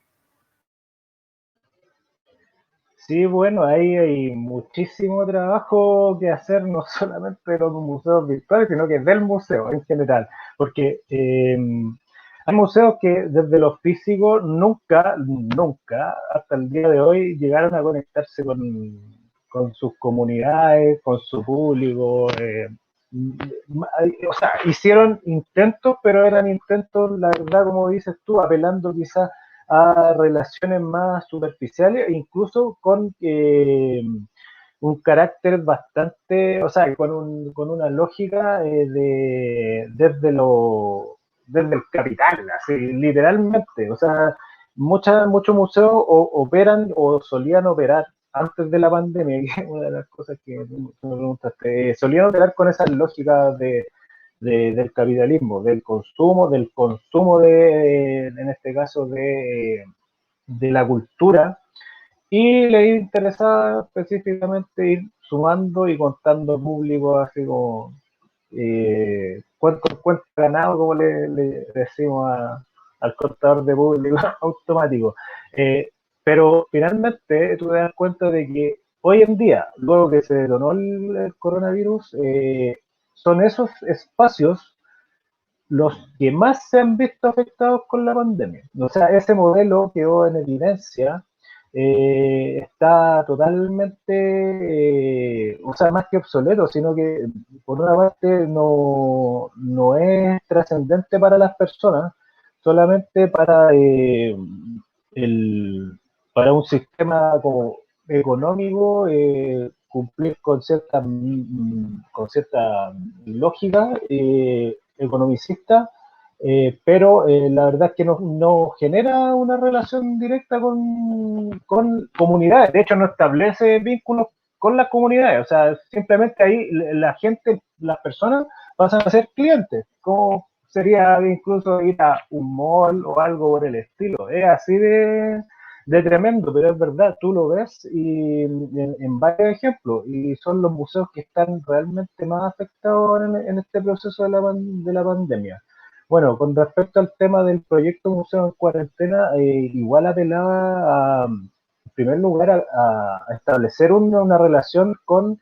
[SPEAKER 6] Sí, bueno, ahí hay muchísimo trabajo que hacer, no solamente de los museos virtuales, sino que del museo en general, porque hay museos que desde lo físico nunca, hasta el día de hoy, llegaron a conectarse con sus comunidades, con su público. O sea, hicieron intentos, pero eran intentos, la verdad, como dices tú, apelando quizás a relaciones más superficiales e incluso con un carácter bastante, o sea, con una lógica desde el capital, así, literalmente. O sea, muchos museos operan o solían operar antes de la pandemia, que es una de las cosas que me preguntaste, solían operar con esas lógicas del capitalismo, del consumo en este caso, de la cultura, y le interesaba específicamente ir sumando y contando público, así como cuento ganado, como le decimos al contador de público automático. Pero finalmente tú te das cuenta de que hoy en día, luego que se detonó el coronavirus, son esos espacios los que más se han visto afectados con la pandemia. O sea, ese modelo quedó en evidencia, está totalmente, o sea, más que obsoleto, sino que por una parte no es trascendente para las personas, solamente el, para un sistema como económico, cumplir con cierta lógica economicista, pero la verdad es que no genera una relación directa con comunidades. De hecho, no establece vínculos con las comunidades. O sea, simplemente ahí la gente, las personas pasan a ser clientes, como sería incluso ir a un mall o algo por el estilo. Es así de tremendo, pero es verdad, tú lo ves y en varios ejemplos, y son los museos que están realmente más afectados en este proceso de la pandemia. Bueno, con respecto al tema del proyecto Museo en Cuarentena, igual apelaba en primer lugar a establecer una relación con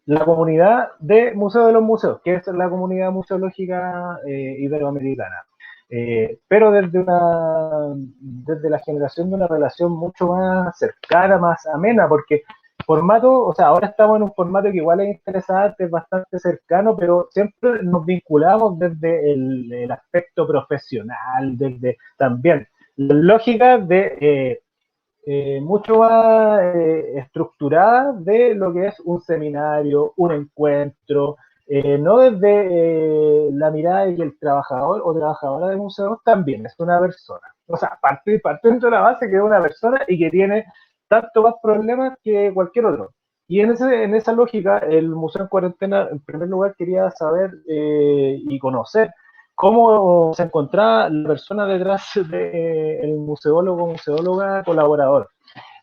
[SPEAKER 6] la comunidad de Museo de los Museos, que es la comunidad museológica iberoamericana. Pero desde la generación de una relación mucho más cercana, más amena, porque formato, o sea, ahora estamos en un formato que igual es interesante, es bastante cercano, pero siempre nos vinculamos desde el aspecto profesional, desde también la lógica de mucho más estructurada de lo que es un seminario, un encuentro, no desde la mirada de que el trabajador o trabajadora de museo también es una persona. O sea, partiendo de la base que es una persona y que tiene tanto más problemas que cualquier otro. Y en esa lógica, el Museo en Cuarentena, en primer lugar, quería saber y conocer cómo se encontraba la persona detrás del museólogo, museóloga, colaborador.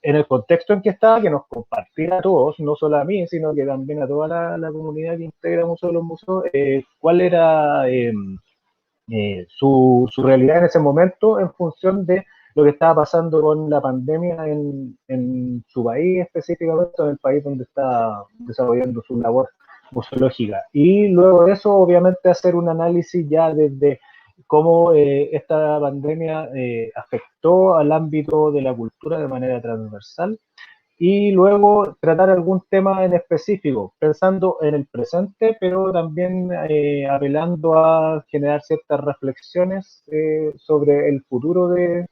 [SPEAKER 6] En el contexto en que estaba, que nos compartiera a todos, no solo a mí, sino que también a toda la comunidad que integra Museo de los Museos, cuál era su realidad en ese momento en función de lo que estaba pasando con la pandemia en su país, específicamente en el país donde está desarrollando su labor museológica. Y luego de eso, obviamente, hacer un análisis ya desde cómo esta pandemia afectó al ámbito de la cultura de manera transversal y luego tratar algún tema en específico, pensando en el presente, pero también apelando a generar ciertas reflexiones sobre el futuro de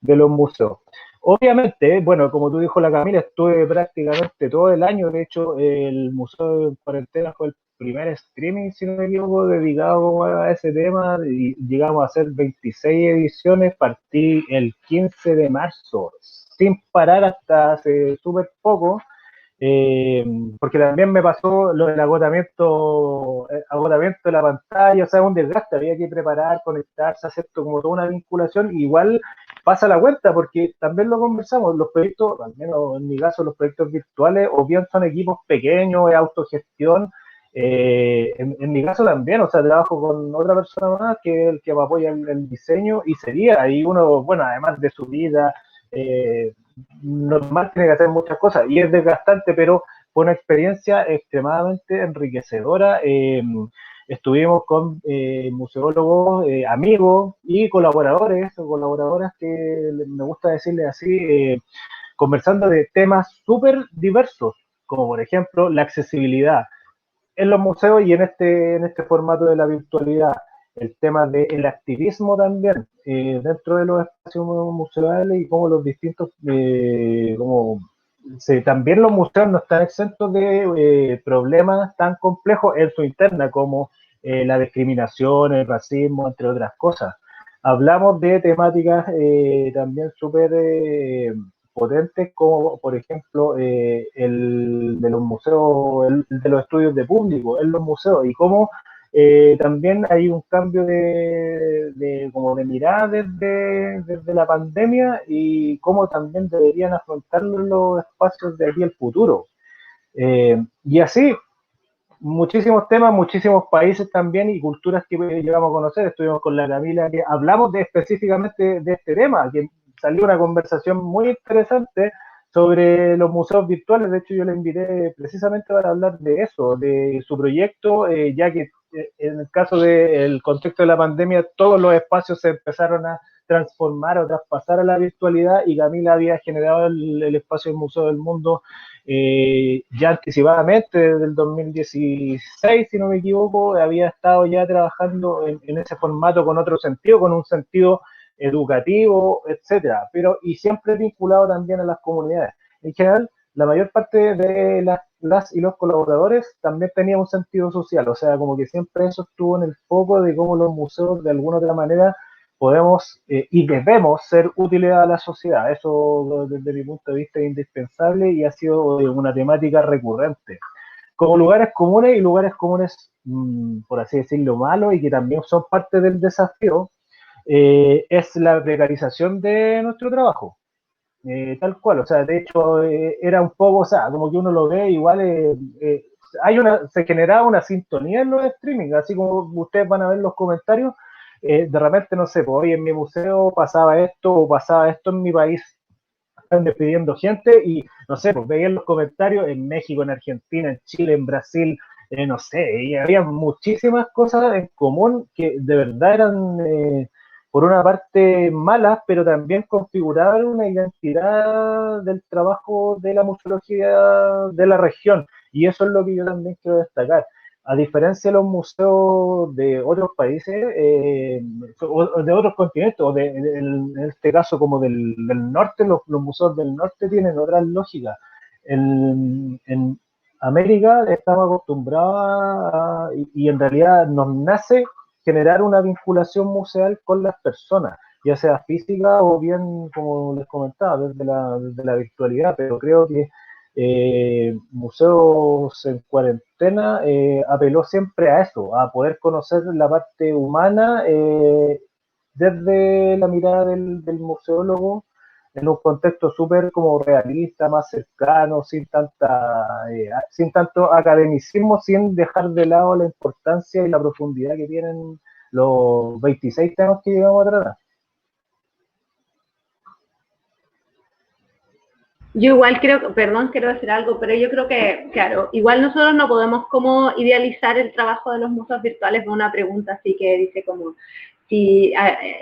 [SPEAKER 6] los museos. Obviamente, bueno, como tú dijo la Camila, estuve prácticamente todo el año, de hecho, el Museo de Cuarentena fue el primer streaming, si no me equivoco, dedicado a ese tema, y llegamos a hacer 26 ediciones, partí el 15 de marzo, sin parar hasta hace súper poco, eh, porque también me pasó lo del agotamiento de la pantalla, o sea, un desgaste, había que preparar, conectarse, hacer como toda una vinculación, igual pasa la cuenta, porque también lo conversamos, los proyectos, al menos en mi caso, los proyectos virtuales, o bien son equipos pequeños, de autogestión, en mi caso también, o sea, trabajo con otra persona más que es el que me apoya en el diseño, y sería ahí uno, bueno, además de su vida, eh, normal tiene que hacer muchas cosas y es desgastante, pero fue una experiencia extremadamente enriquecedora. Estuvimos con museólogos, amigos y colaboradores o colaboradoras que me gusta decirles así, conversando de temas súper diversos, como por ejemplo la accesibilidad en los museos y en este formato de la virtualidad. El tema del activismo también dentro de los espacios museales y cómo los distintos, también los museos no están exentos de problemas tan complejos en su interna como la discriminación, el racismo, entre otras cosas. Hablamos de temáticas también súper potentes como por ejemplo el de los museos, el de los estudios de público en los museos y cómo también hay un cambio como de mirada desde la pandemia y cómo también deberían afrontar los espacios de aquí al futuro. Y así, muchísimos temas, muchísimos países también y culturas que llegamos a conocer. Estuvimos con la Camila, que hablamos específicamente de este tema, que salió una conversación muy interesante sobre los museos virtuales. De hecho, yo le invité precisamente para hablar de eso, de su proyecto, ya que en el caso del contexto de la pandemia, todos los espacios se empezaron a transformar o traspasar a la virtualidad y Camila había generado el espacio del Museo del Mundo ya anticipadamente desde el 2016, si no me equivoco, había estado ya trabajando en ese formato con otro sentido, con un sentido educativo, etcétera, pero y siempre vinculado también a las comunidades. En general, la mayor parte de las y los colaboradores también tenía un sentido social, o sea, como que siempre eso estuvo en el foco de cómo los museos de alguna u otra manera podemos y debemos ser útiles a la sociedad. Eso desde mi punto de vista es indispensable y ha sido una temática recurrente. Como lugares comunes y lugares comunes, por así decirlo, malos y que también son parte del desafío, es la precarización de nuestro trabajo. Tal cual, o sea, de hecho era un poco, o sea, como que uno lo ve, igual se generaba una sintonía en los streaming, así como ustedes van a ver los comentarios, de repente, no sé, pues hoy en mi museo pasaba esto o pasaba esto en mi país, están despidiendo gente y, no sé, pues veían los comentarios en México, en Argentina, en Chile, en Brasil, no sé, y había muchísimas cosas en común que de verdad eran por una parte malas, pero también configurar una identidad del trabajo de la museología de la región. Y eso es lo que yo también quiero destacar. A diferencia de los museos de otros países, o de otros continentes, o en este caso como del norte, los museos del norte tienen otras lógicas. En América estamos acostumbrados y en realidad nos nace generar una vinculación museal con las personas, ya sea física o bien, como les comentaba, desde la virtualidad, pero creo que Museos en Cuarentena apeló siempre a eso, a poder conocer la parte humana desde la mirada del museólogo en un contexto súper como realista, más cercano, sin tanto academicismo, sin dejar de lado la importancia y la profundidad que tienen los 26 temas que llegamos a tratar.
[SPEAKER 5] Yo igual creo, perdón, quiero decir algo, pero yo creo que, claro, igual nosotros no podemos como idealizar el trabajo de los museos virtuales con una pregunta así que dice como si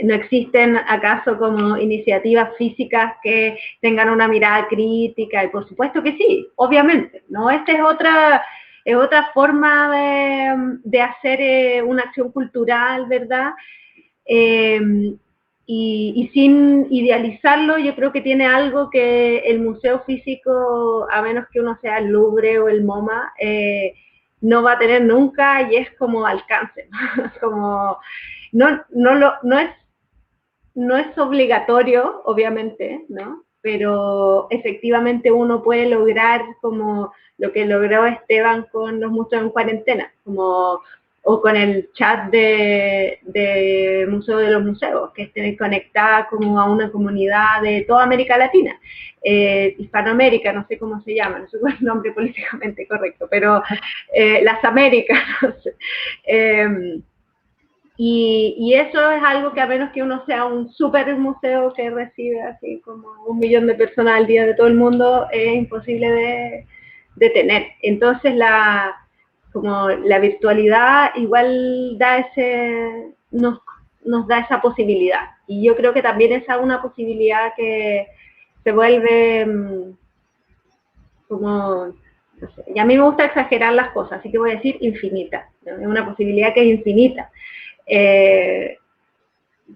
[SPEAKER 5] no existen acaso como iniciativas físicas que tengan una mirada crítica, y por supuesto que sí, obviamente, ¿no? Esta es otra forma de hacer una acción cultural, ¿verdad? Y sin idealizarlo, yo creo que tiene algo que el museo físico, a menos que uno sea el Louvre o el MoMA, no va a tener nunca, y es como alcance, como no es obligatorio, obviamente, ¿no? Pero efectivamente uno puede lograr como lo que logró Esteban con los museos en cuarentena, como o con el chat de Museo de los Museos, que estén conectadas como a una comunidad de toda América Latina, Hispanoamérica, no sé cómo se llama, no sé cuál es el nombre políticamente correcto, pero las Américas, no sé. Y eso es algo que a menos que uno sea un super museo que recibe así como 1 millón de personas al día de todo el mundo, es imposible de tener. Entonces como la virtualidad igual nos da esa posibilidad. Y yo creo que también esa es una posibilidad que se vuelve como, no sé, y a mí me gusta exagerar las cosas, así que voy a decir infinita, ¿no? Es una posibilidad que es infinita.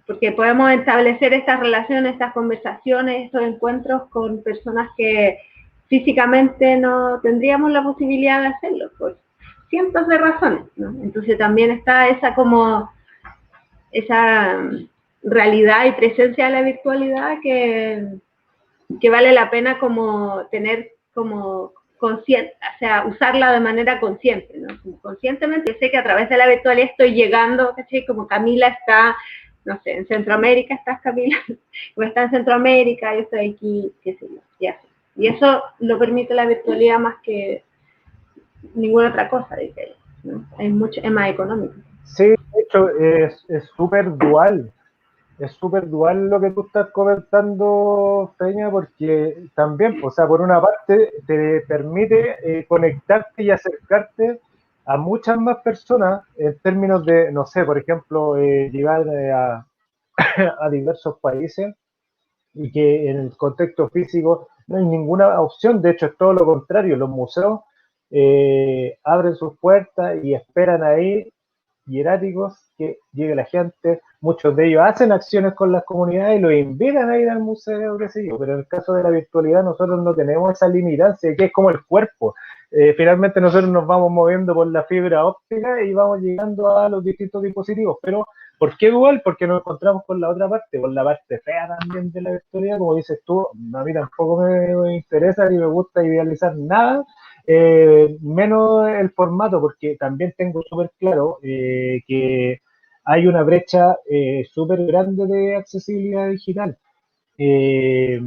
[SPEAKER 5] Porque podemos establecer estas relaciones, estas conversaciones, estos encuentros con personas que físicamente no tendríamos la posibilidad de hacerlo, por cientos de razones, ¿no? Entonces también está esa realidad y presencia de la virtualidad que vale la pena como tener como consciente, o sea, usarla de manera consciente, ¿no? Como conscientemente sé que a través de la virtualidad estoy llegando, ¿cachai? Como Camila está, no sé, en Centroamérica estás, Camila, o está en Centroamérica, yo estoy aquí, qué sé yo, y así. Y eso lo permite la virtualidad más que ninguna otra cosa, dice ella, ¿no? Es más económico.
[SPEAKER 6] Sí, de hecho, es súper dual. Es súper dual lo que tú estás comentando, Peña, porque también, o sea, por una parte te permite conectarte y acercarte a muchas más personas en términos de, no sé, por ejemplo, llegar a diversos países y que en el contexto físico no hay ninguna opción, de hecho es todo lo contrario, los museos abren sus puertas y esperan ahí hieráticos que llegue la gente, muchos de ellos hacen acciones con las comunidades y los invitan a ir al museo, qué sé yo, pero en el caso de la virtualidad nosotros no tenemos esa limitancia, que es como el cuerpo. Finalmente nosotros nos vamos moviendo por la fibra óptica y vamos llegando a los distintos dispositivos, pero ¿por qué dual? Porque nos encontramos con la otra parte, con la parte fea también de la virtualidad, como dices tú, a mí tampoco me interesa ni me gusta idealizar nada, menos el formato, porque también tengo súper claro que hay una brecha súper grande de accesibilidad digital. Eh,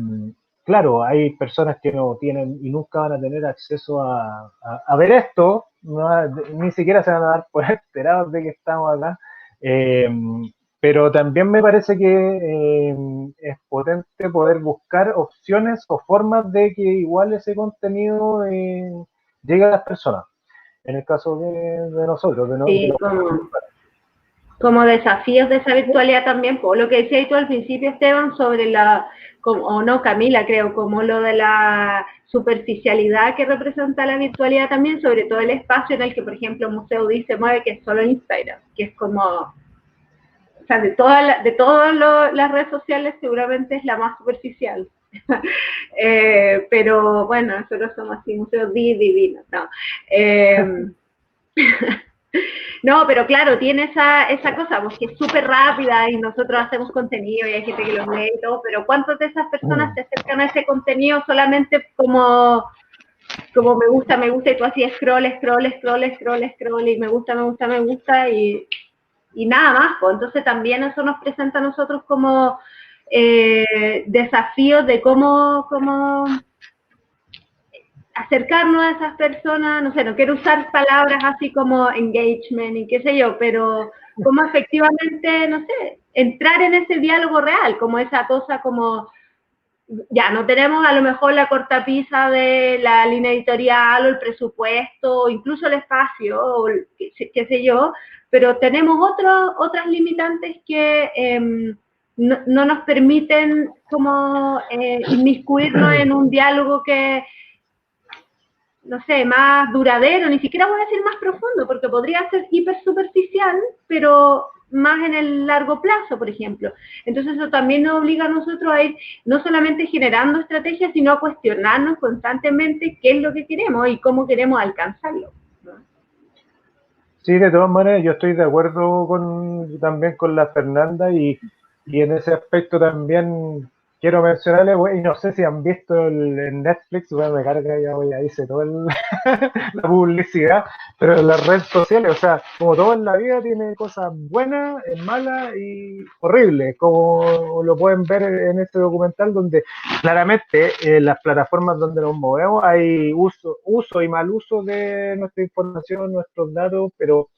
[SPEAKER 6] claro, hay personas que no tienen y nunca van a tener acceso a ver esto, ni siquiera se van a dar por enterados de que estamos acá. Eh, pero también me parece que es potente poder buscar opciones o formas de que igual ese contenido llegue a las personas. En el caso de nosotros, de
[SPEAKER 5] Sí, como como desafíos de esa virtualidad también, por lo que decías tú al principio, Esteban, sobre o no, Camila, creo, como lo de la superficialidad que representa la virtualidad también, sobre todo el espacio en el que, por ejemplo, Museo D se mueve, que es solo Instagram, que es como, o sea, de todas las redes sociales seguramente es la más superficial. Pero bueno, nosotros somos así, Museo D divino, ¿no? No, pero claro, tiene esa cosa, porque es súper rápida y nosotros hacemos contenido y hay gente que los lee y todo, pero ¿cuántas de esas personas se acercan a ese contenido solamente como me gusta, y tú así scroll y me gusta y nada más? Pues entonces también eso nos presenta a nosotros como desafíos de cómo acercarnos a esas personas, no sé, no quiero usar palabras así como engagement y qué sé yo, pero cómo efectivamente, no sé, entrar en ese diálogo real, como esa cosa como, ya, no tenemos a lo mejor la cortapisa de la línea editorial o el presupuesto, o incluso el espacio, o qué sé yo, pero tenemos otras limitantes que no nos permiten como inmiscuirnos en un diálogo que no sé, más duradero, ni siquiera voy a decir más profundo, porque podría ser hiper superficial, pero más en el largo plazo, por ejemplo. Entonces eso también nos obliga a nosotros a ir no solamente generando estrategias, sino a cuestionarnos constantemente qué es lo que queremos y cómo queremos alcanzarlo, ¿no?
[SPEAKER 6] Sí, de todas maneras, yo estoy de acuerdo también con la Fernanda y en ese aspecto también quiero mencionarle, y no sé si han visto en Netflix, bueno, me carga, ya hice toda la publicidad, pero en las redes sociales, o sea, como todo en la vida tiene cosas buenas, malas y horribles, como lo pueden ver en este documental donde claramente las plataformas donde nos movemos hay uso y mal uso de nuestra información, nuestros datos, pero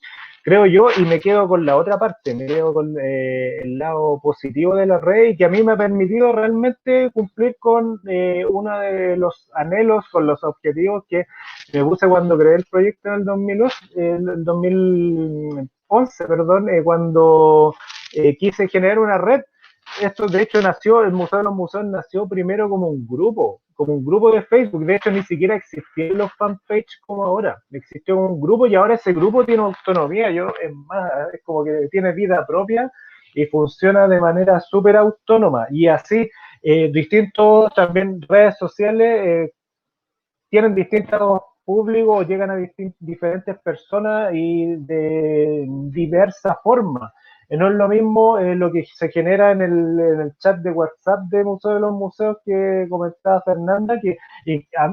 [SPEAKER 6] creo yo, y me quedo con la otra parte, me quedo con el lado positivo de la red y que a mí me ha permitido realmente cumplir con uno de los anhelos, con los objetivos que me puse cuando creé el proyecto en el 2011, perdón, cuando quise generar una red. Esto de hecho nació, el Museo de los Museos nació primero como un grupo de Facebook. De hecho ni siquiera existían los fanpage como ahora, existió un grupo y ahora ese grupo tiene autonomía. Es más, es como que tiene vida propia y funciona de manera súper autónoma. Y así distintos también redes sociales tienen distintos públicos, llegan a diferentes personas y de diversas formas. No es lo mismo lo que se genera en el chat de WhatsApp de Museo de los Museos que comentaba Fernanda, que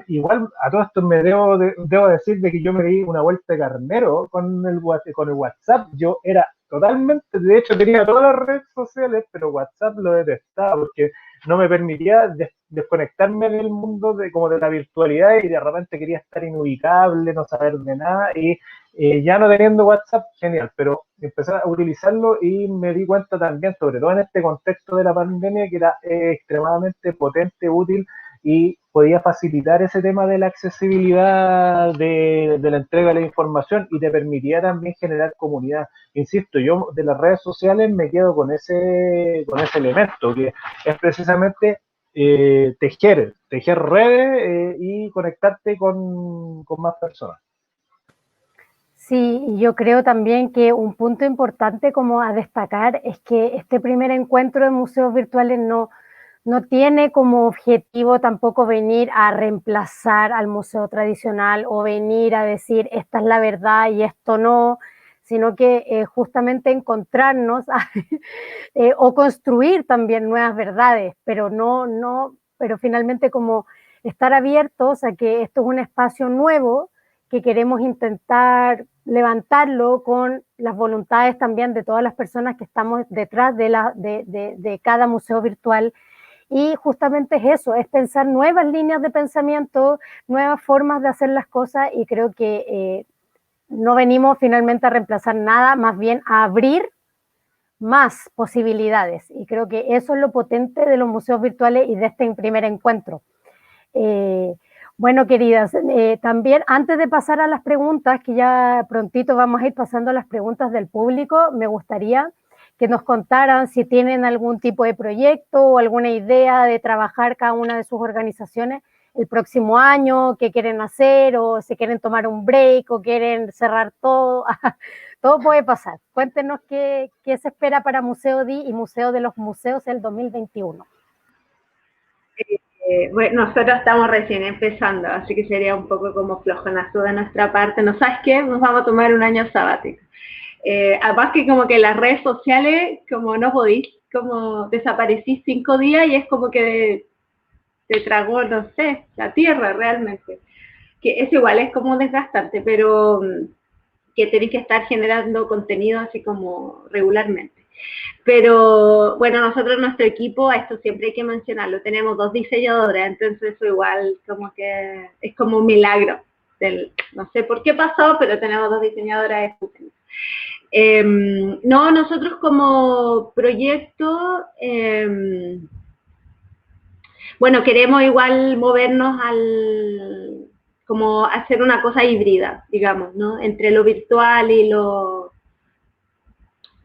[SPEAKER 6] igual a todo esto debo decir de que yo me di una vuelta de carnero con el WhatsApp. Yo era totalmente, de hecho tenía todas las redes sociales, pero WhatsApp lo detestaba porque no me permitía desconectarme del mundo como de la virtualidad y de repente quería estar inubicable, no saber de nada y ya no teniendo WhatsApp, genial, pero empecé a utilizarlo y me di cuenta también, sobre todo en este contexto de la pandemia, que era extremadamente potente, útil y podía facilitar ese tema de la accesibilidad de la entrega de la información y te permitía también generar comunidad. Insisto, yo de las redes sociales me quedo con ese elemento, que es precisamente tejer redes y conectarte con más personas.
[SPEAKER 2] Sí, yo creo también que un punto importante como a destacar es que este primer encuentro de museos virtuales no tiene como objetivo tampoco venir a reemplazar al museo tradicional o venir a decir esta es la verdad y esto no, sino que justamente encontrarnos o construir también nuevas verdades, pero pero finalmente como estar abiertos a que esto es un espacio nuevo que queremos intentar levantarlo con las voluntades también de todas las personas que estamos detrás de cada museo virtual. Y justamente es eso, es pensar nuevas líneas de pensamiento, nuevas formas de hacer las cosas y creo que no venimos finalmente a reemplazar nada, más bien a abrir más posibilidades. Y creo que eso es lo potente de los museos virtuales y de este primer encuentro. Bueno, queridas, también antes de pasar a las preguntas, que ya prontito vamos a ir pasando a las preguntas del público, me gustaría que nos contaran si tienen algún tipo de proyecto o alguna idea de trabajar cada una de sus organizaciones el próximo año, qué quieren hacer, o si quieren tomar un break, o quieren cerrar todo. Todo puede pasar. Cuéntenos qué se espera para Museo DI y Museo de los Museos el 2021.
[SPEAKER 5] Bueno, nosotros estamos recién empezando, así que sería un poco como flojonazo de nuestra parte. ¿No sabes qué? Nos vamos a tomar un año sabático. Además que como que las redes sociales, como no podís, como desaparecís 5 días y es como que te tragó, no sé, la tierra realmente. Que es igual, es como desgastante, pero que tenéis que estar generando contenido así como regularmente. Pero bueno, nosotros nuestro equipo, a esto siempre hay que mencionarlo, tenemos 2 diseñadoras, entonces eso igual como que es como un milagro. No sé por qué pasó, pero tenemos 2 diseñadoras estupendas. No, nosotros como proyecto, bueno, queremos igual movernos como hacer una cosa híbrida, digamos, ¿no? Entre lo virtual y lo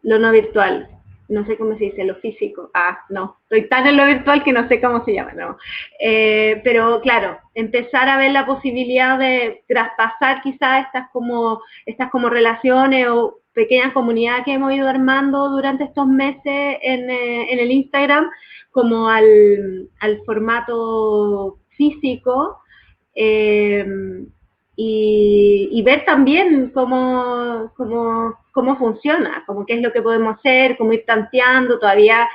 [SPEAKER 5] no virtual. No sé cómo se dice, lo físico. No, estoy tan en lo virtual que no sé cómo se llama, no. Pero claro, empezar a ver la posibilidad de traspasar quizás estas como relaciones o pequeñas comunidades que hemos ido armando durante estos meses en el Instagram, como al formato físico, y ver también cómo funciona, como qué es lo que podemos hacer, cómo ir tanteando. Todavía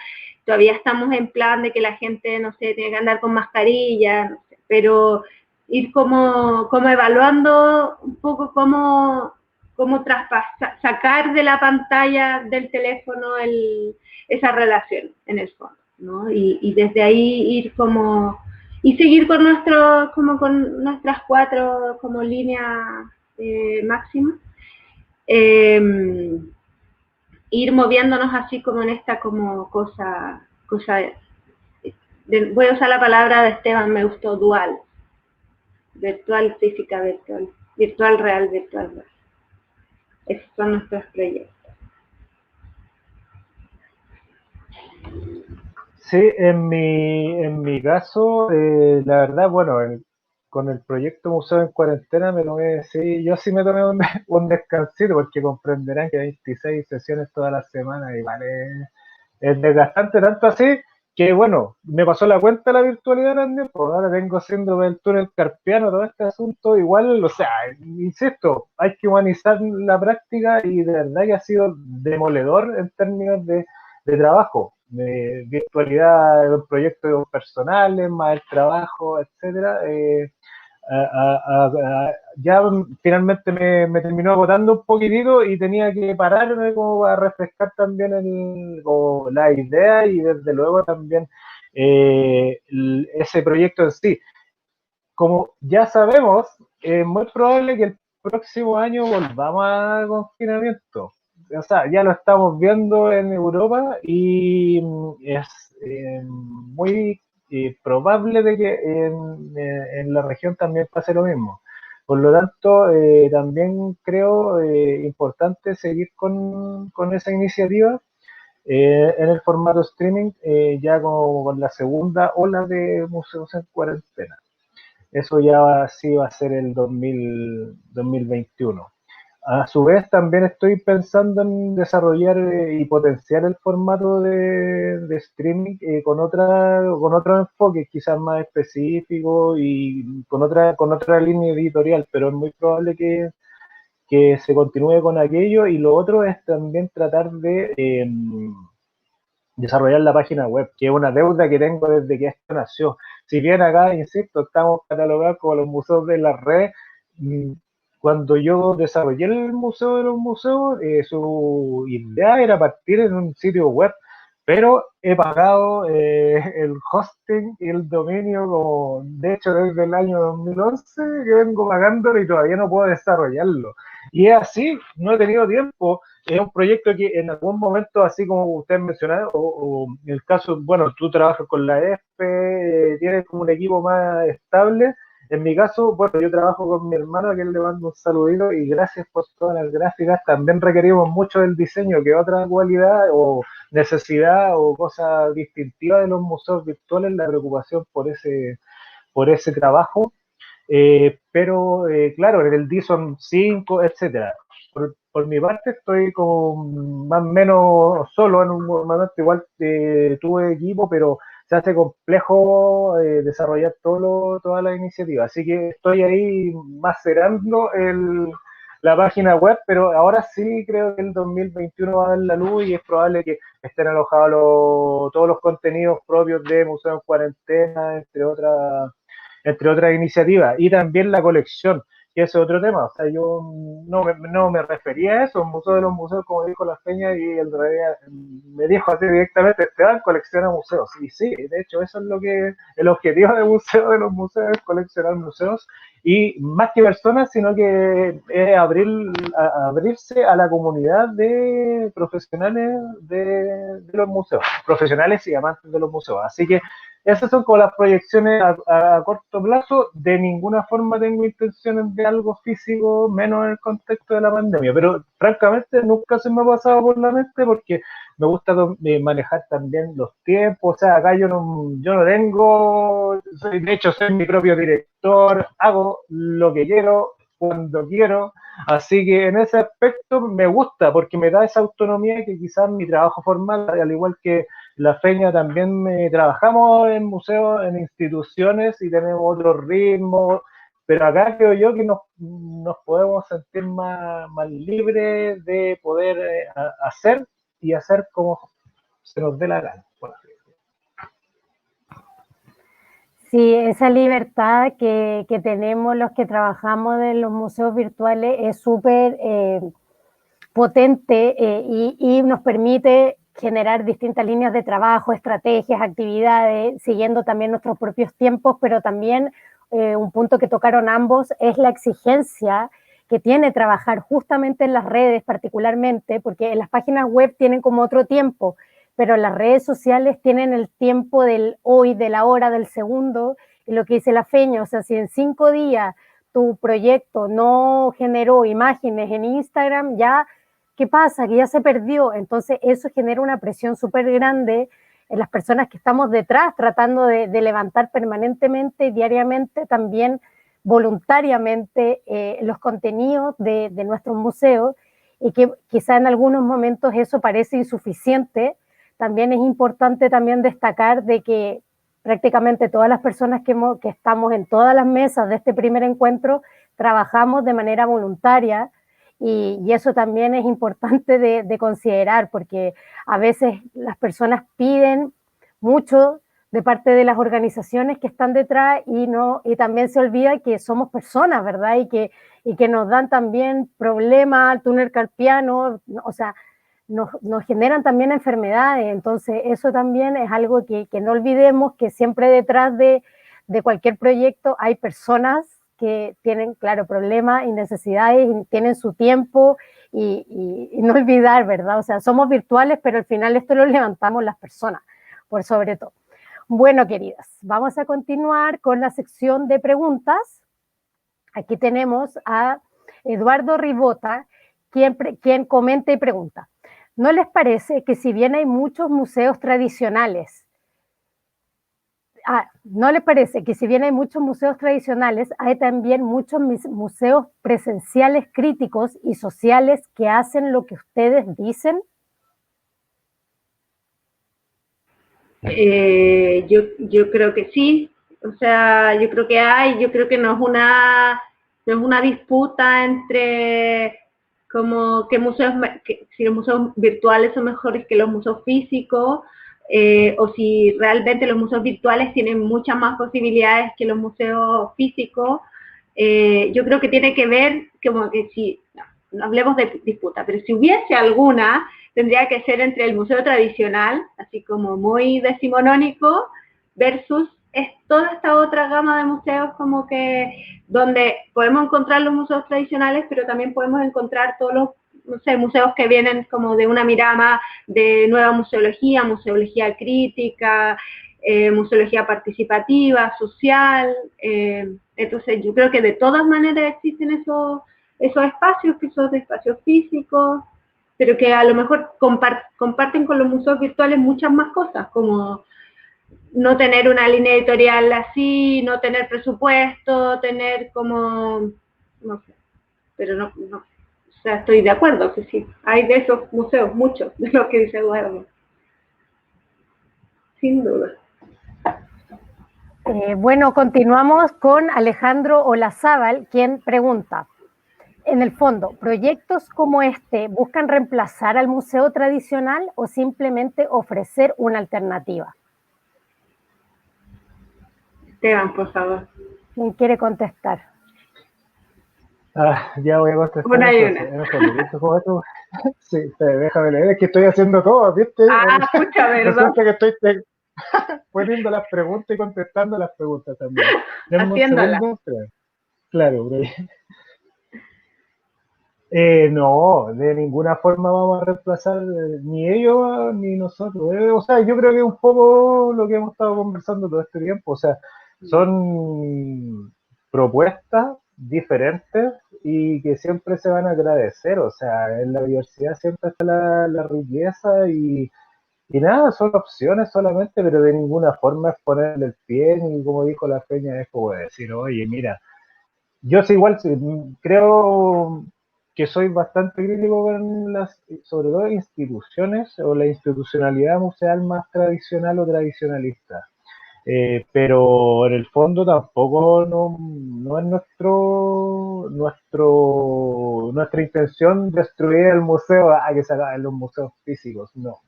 [SPEAKER 5] estamos en plan de que la gente, no sé, tiene que andar con mascarilla, no sé, pero ir como evaluando un poco cómo traspasar, sacar de la pantalla del teléfono esa relación en el fondo, ¿no? Y desde ahí ir como y seguir con con nuestras 4 como líneas máximas, ir moviéndonos así como en esta como cosa voy a usar la palabra de Esteban, me gustó, dual, virtual, física, virtual, real, virtual, real. Esos son nuestros proyectos.
[SPEAKER 6] Sí, en mi caso, la verdad, bueno, con el proyecto Museo en Cuarentena sí, yo sí me tomé un descansito porque comprenderán que 26 sesiones todas las semanas y vale, es desgastante tanto así que bueno, me pasó la cuenta la virtualidad también, pues ahora tengo síndrome del túnel carpiano, todo este asunto, igual, o sea, insisto, hay que humanizar la práctica y de verdad que ha sido demoledor en términos de trabajo, de virtualidad, proyectos personales, más el trabajo, etcétera. Ya finalmente me terminó agotando un poquitito y tenía que pararme como a refrescar también la idea y desde luego también ese proyecto en sí. Como ya sabemos, es muy probable que el próximo año volvamos a confinamiento. O sea, ya lo estamos viendo en Europa y es muy probable de que en la región también pase lo mismo. Por lo tanto, también creo importante seguir con esa iniciativa en el formato streaming, ya como con la segunda ola de museos en cuarentena. Eso ya sí va a ser el 2021. A su vez, también estoy pensando en desarrollar y potenciar el formato de streaming con otro enfoque, quizás más específico y con otra línea editorial, pero es muy probable que se continúe con aquello. Y lo otro es también tratar de desarrollar la página web, que es una deuda que tengo desde que esto nació. Si bien acá, insisto, estamos catalogados como los museos de la red, cuando yo desarrollé el Museo de los Museos, su idea era partir en un sitio web, pero he pagado el hosting y el dominio, como, de hecho, desde el año 2011 que vengo pagándolo y todavía no puedo desarrollarlo. Y es así, no he tenido tiempo. Es un proyecto que en algún momento, así como usted mencionaba, o en el caso, bueno, tú trabajas con la EFE, tienes como un equipo más estable, En mi caso, bueno, yo trabajo con mi hermano, a quien le mando un saludito, y gracias por todas las gráficas. También requerimos mucho del diseño, que otra cualidad o necesidad o cosa distintiva de los museos virtuales, la preocupación por ese trabajo. Pero claro, en el D son 5, etcétera. Por mi parte estoy como más o menos solo en un momento, igual tuve equipo, pero se hace complejo desarrollar toda la iniciativa. Así que estoy ahí macerando la página web, pero ahora sí creo que el 2021 va a dar la luz y es probable que estén alojados todos los contenidos propios de Museo en Cuarentena, entre otras iniciativas, y también la colección, que es otro tema. O sea, yo no me refería a eso, un museo de los museos, como dijo la Peña, y el revés me dijo así directamente, Esteban colecciona museos. Y sí, de hecho, eso es lo que el objetivo del museo de los museos, es coleccionar museos, y más que personas, sino que es abrirse a la comunidad de profesionales de los museos, profesionales y amantes de los museos. Así que esas son como las proyecciones a corto plazo. De ninguna forma tengo intenciones de algo físico, menos en el contexto de la pandemia. Pero francamente nunca se me ha pasado por la mente porque me gusta manejar también los tiempos. O sea, acá yo no tengo, de hecho soy mi propio director, hago lo que quiero, cuando quiero. Así que en ese aspecto me gusta porque me da esa autonomía que quizás mi trabajo formal, al igual que la Feña, también trabajamos en museos, en instituciones y tenemos otro ritmo, pero acá creo yo que nos podemos sentir más libres de poder hacer y hacer como se nos dé la gana, por así decirlo.
[SPEAKER 2] Sí, esa libertad que tenemos los que trabajamos en los museos virtuales es súper potente y nos permite generar distintas líneas de trabajo, estrategias, actividades, siguiendo también nuestros propios tiempos, pero también un punto que tocaron ambos es la exigencia que tiene trabajar justamente en las redes particularmente, porque en las páginas web tienen como otro tiempo, pero las redes sociales tienen el tiempo del hoy, de la hora, del segundo, y lo que dice la Feña, o sea, si en 5 días tu proyecto no generó imágenes en Instagram, ya, ¿qué pasa? Que ya se perdió. Entonces eso genera una presión súper grande en las personas que estamos detrás, tratando de levantar permanentemente, diariamente, también voluntariamente los contenidos de nuestros museos, y que quizá en algunos momentos eso parece insuficiente. También es importante también destacar de que prácticamente todas las personas que estamos en todas las mesas de este primer encuentro trabajamos de manera voluntaria, y eso también es importante de considerar, porque a veces las personas piden mucho de parte de las organizaciones que están detrás y también se olvida que somos personas, ¿verdad? Y que nos dan también problemas, túnel carpiano, o sea, nos generan también enfermedades. Entonces eso también es algo que no olvidemos, que siempre detrás de cualquier proyecto hay personas que tienen, claro, problemas y necesidades, y tienen su tiempo, y no olvidar, ¿verdad? O sea, somos virtuales, pero al final esto lo levantamos las personas, por sobre todo. Bueno, queridas, vamos a continuar con la sección de preguntas. Aquí tenemos a Eduardo Ribota, quien comenta y pregunta: ¿no les parece que si bien hay muchos museos tradicionales, ¿no les parece que si bien hay muchos museos tradicionales, hay también muchos museos presenciales críticos y sociales que hacen lo que ustedes dicen?
[SPEAKER 5] Yo creo que sí, o sea, yo creo que no es una disputa entre como si los museos virtuales son mejores que los museos físicos, o si realmente los museos virtuales tienen muchas más posibilidades que los museos físicos. Yo creo que tiene que ver, como que si, no hablemos de disputa, pero si hubiese alguna, tendría que ser entre el museo tradicional, así como muy decimonónico, versus toda esta otra gama de museos, como que donde podemos encontrar los museos tradicionales, pero también podemos encontrar todos los, no sé, museos que vienen como de una mirada más de nueva museología, museología crítica, museología participativa, social, entonces yo creo que de todas maneras existen esos espacios, que son espacios físicos, pero que a lo mejor comparten con los museos virtuales muchas más cosas, como no tener una línea editorial así, no tener presupuesto, tener como, no sé, pero no, o sea, estoy de acuerdo que sí, hay de esos museos, muchos, de los que dice Eduardo, sin duda.
[SPEAKER 2] Bueno, continuamos con Alejandro Olazábal, quien pregunta, en el fondo, ¿proyectos como este buscan reemplazar al museo tradicional o simplemente ofrecer una alternativa?
[SPEAKER 5] Esteban, por favor.
[SPEAKER 2] ¿Quién quiere contestar?
[SPEAKER 6] Ya voy a contestar.
[SPEAKER 5] Una y una.
[SPEAKER 6] En el fondo, ¿viste cómo esto? Sí, déjame leer, es que estoy haciendo todo, ¿viste?
[SPEAKER 5] Pucha, ¿verdad?
[SPEAKER 6] Resulta que estoy poniendo las preguntas y contestando las preguntas también.
[SPEAKER 5] Haciéndolas.
[SPEAKER 6] Claro, no, de ninguna forma vamos a reemplazar ni ellos ni nosotros. O sea, yo creo que es un poco lo que hemos estado conversando todo este tiempo. O sea, son propuestas diferentes y que siempre se van a agradecer. O sea, en la diversidad siempre está la riqueza y nada, son opciones solamente, pero de ninguna forma es ponerle el pie, ni como dijo la Peña, es como decir, oye, mira, yo sí igual creo que soy bastante crítico con las, sobre todo, instituciones o la institucionalidad museal más tradicional o tradicionalista. Pero en el fondo tampoco no es nuestra intención destruir el museo a que se haga en los museos físicos, no.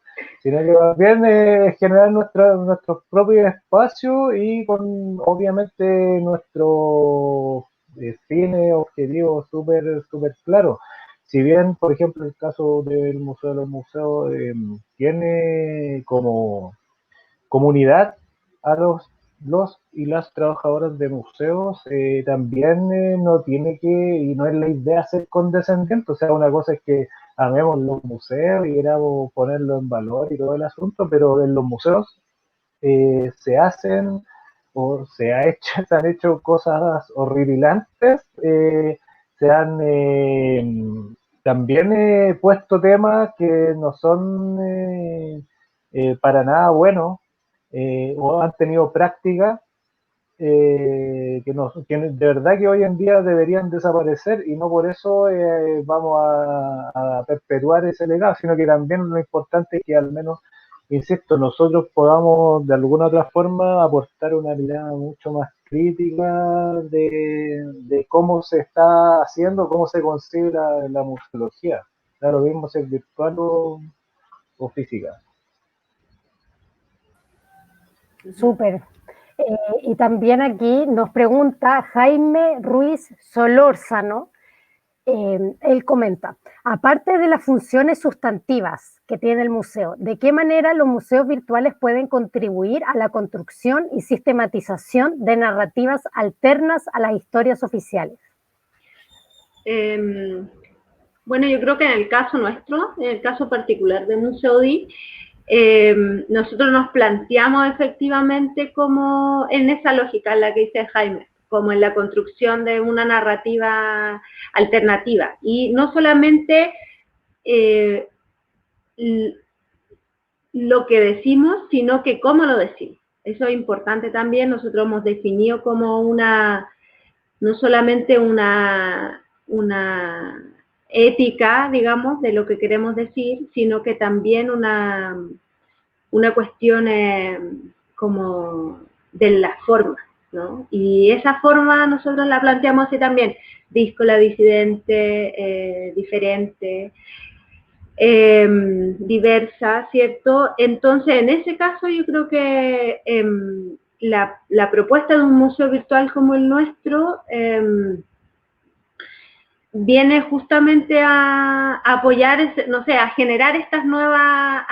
[SPEAKER 6] Sino que más bien generar nuestros propios espacios y con obviamente nuestros fines, objetivos súper claros. Si bien, por ejemplo, el caso del Museo de los Museos tiene como comunidad a los y las trabajadoras de museos, también no tiene que, y no es la idea ser condescendiente, o sea, una cosa es que amemos los museos y queramos ponerlo en valor y todo el asunto, pero en los museos se hacen o se han hecho cosas horripilantes, se han también puesto temas que no son para nada buenos, o han tenido prácticas que de verdad que hoy en día deberían desaparecer y no por eso vamos a perpetuar ese legado, sino que también lo importante es que al menos, insisto, nosotros podamos de alguna otra forma aportar una mirada mucho más crítica de cómo se está haciendo, cómo se concibe la museología. Da lo mismo si es virtual o física.
[SPEAKER 2] Súper. Y también aquí nos pregunta Jaime Ruiz Solórzano, él comenta, aparte de las funciones sustantivas que tiene el museo, ¿de qué manera los museos virtuales pueden contribuir a la construcción y sistematización de narrativas alternas a las historias oficiales?
[SPEAKER 5] Bueno, yo creo que en el caso nuestro, en el caso particular de Museo DI, nosotros nos planteamos efectivamente como en esa lógica en la que dice Jaime, como en la construcción de una narrativa alternativa. Y no solamente lo que decimos, sino que cómo lo decimos. Eso es importante también. Nosotros hemos definido como no solamente una ética, digamos, de lo que queremos decir, sino que también una cuestión como de la forma, ¿no? Y esa forma nosotros la planteamos así también, díscola, disidente, diferente, diversa, ¿cierto? Entonces, en ese caso yo creo que la propuesta de un museo virtual como el nuestro viene justamente a apoyar, no sé, a generar estas nuevas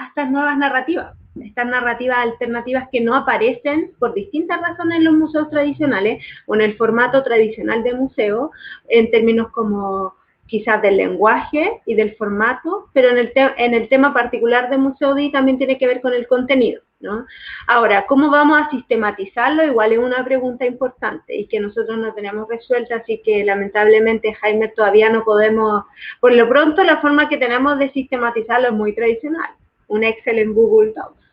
[SPEAKER 5] narrativas, estas narrativas alternativas que no aparecen por distintas razones en los museos tradicionales o en el formato tradicional de museo, en términos como quizás del lenguaje y del formato, pero en el tema particular de Museo DI también tiene que ver con el contenido, ¿no? Ahora, ¿cómo vamos a sistematizarlo? Igual es una pregunta importante y que nosotros no tenemos resuelta, así que lamentablemente, Jaime, todavía no podemos, por lo pronto la forma que tenemos de sistematizarlo es muy tradicional, un Excel en Google Docs,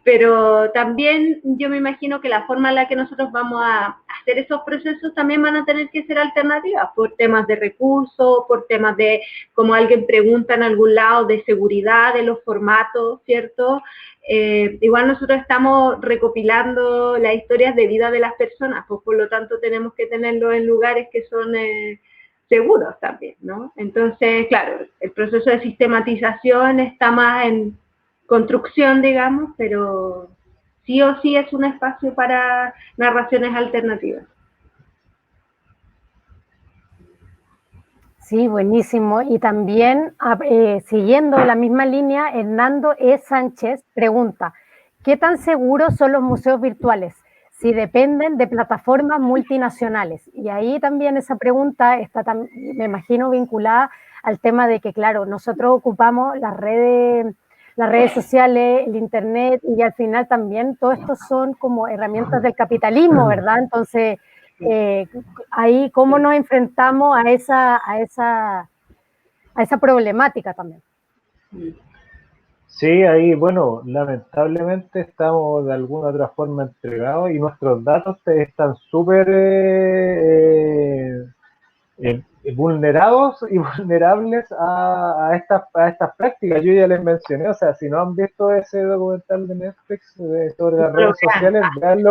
[SPEAKER 5] pero también yo me imagino que la forma en la que nosotros vamos a hacer esos procesos también van a tener que ser alternativas, por temas de recursos, por temas de, como alguien pregunta en algún lado, de seguridad de los formatos, ¿cierto? Igual nosotros estamos recopilando las historias de vida de las personas, pues por lo tanto tenemos que tenerlo en lugares que son seguros también, ¿no? Entonces, claro, el proceso de sistematización está más en construcción, digamos, pero sí o sí es un espacio para narraciones alternativas.
[SPEAKER 2] Sí, buenísimo. Y también, siguiendo la misma línea, Hernando E. Sánchez pregunta, ¿qué tan seguros son los museos virtuales si dependen de plataformas multinacionales? Y ahí también esa pregunta está, me imagino, vinculada al tema de que, claro, nosotros ocupamos las redes sociales, el internet, y al final también todo esto son como herramientas del capitalismo, ¿verdad? Entonces, ahí cómo nos enfrentamos a esa problemática también.
[SPEAKER 6] Sí, ahí, bueno, lamentablemente estamos de alguna otra forma entregados y nuestros datos están súper vulnerados y vulnerables a estas prácticas. Yo ya les mencioné, o sea, si no han visto ese documental de Netflix sobre las redes sociales, veanlo.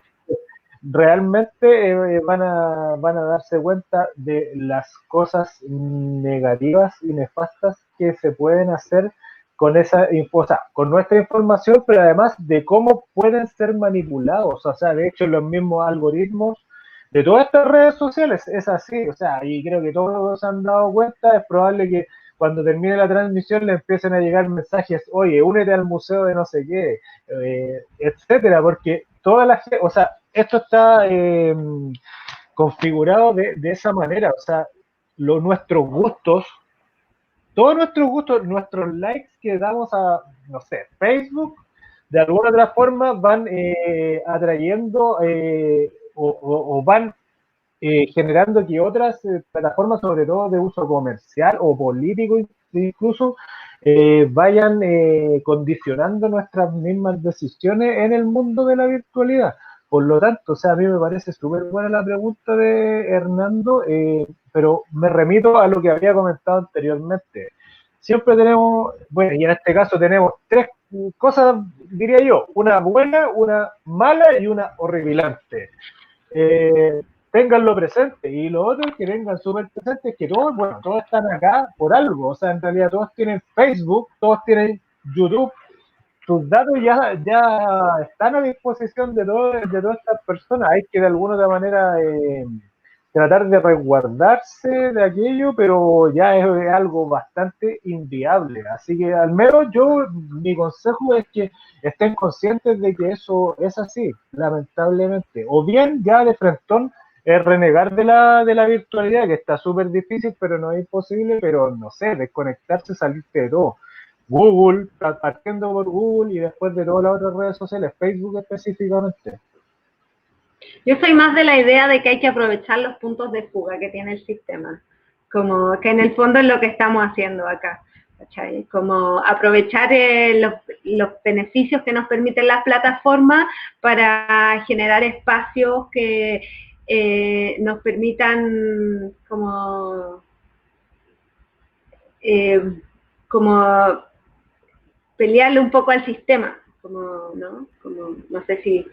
[SPEAKER 6] Realmente van a darse cuenta de las cosas negativas y nefastas que se pueden hacer con o sea, con nuestra información, pero además de cómo pueden ser manipulados. O sea, de hecho, los mismos algoritmos de todas estas redes sociales es así. O sea, y creo que todos se han dado cuenta. Es probable que cuando termine la transmisión le empiecen a llegar mensajes, oye, únete al museo de no sé qué, etcétera, porque toda la gente, o sea, esto está configurado de esa manera, o sea, nuestros gustos, todos nuestros gustos, nuestros likes que damos a, no sé, Facebook, de alguna otra forma van atrayendo o van generando que otras plataformas, sobre todo de uso comercial o político incluso, vayan condicionando nuestras mismas decisiones en el mundo de la virtualidad. Por lo tanto, o sea, a mí me parece súper buena la pregunta de Hernando, pero me remito a lo que había comentado anteriormente. Siempre tenemos, bueno, y en este caso tenemos tres cosas, diría yo, una buena, una mala y una horripilante. Ténganlo presente, y lo otro que tengan súper presente es que todos, bueno, todos están acá por algo, o sea, en realidad todos tienen Facebook, todos tienen YouTube, tus datos ya están a disposición de todas estas personas. Hay que de alguna otra manera tratar de resguardarse de aquello, pero ya es algo bastante inviable. Así que al menos mi consejo es que estén conscientes de que eso es así, lamentablemente. O bien ya de frentón es renegar de la virtualidad, que está súper difícil, pero no es imposible, pero no sé, desconectarse, salirte de todo. Google, partiendo por Google y después de todas las otras redes sociales, Facebook específicamente.
[SPEAKER 5] Yo soy más de la idea de que hay que aprovechar los puntos de fuga que tiene el sistema, como que en el fondo es lo que estamos haciendo acá, ¿cachai? Como aprovechar los beneficios que nos permiten las plataformas para generar espacios que nos permitan como pelearle un poco al sistema, como no sé si,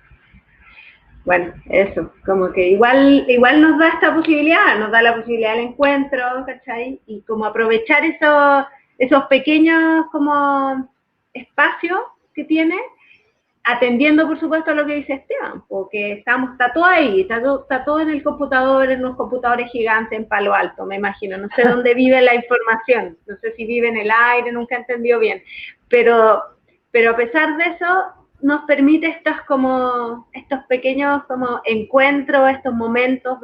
[SPEAKER 5] bueno, eso, como que igual nos da esta posibilidad, nos da la posibilidad del encuentro, ¿cachai? Y como aprovechar esos pequeños como espacios que tiene, atendiendo por supuesto a lo que dice Esteban, porque está todo ahí, está todo en el computador, en unos computadores gigantes en Palo Alto, me imagino, no sé dónde vive la información, no sé si vive en el aire, nunca he entendido bien, pero a pesar de eso, nos permite estos pequeños como encuentros, estos momentos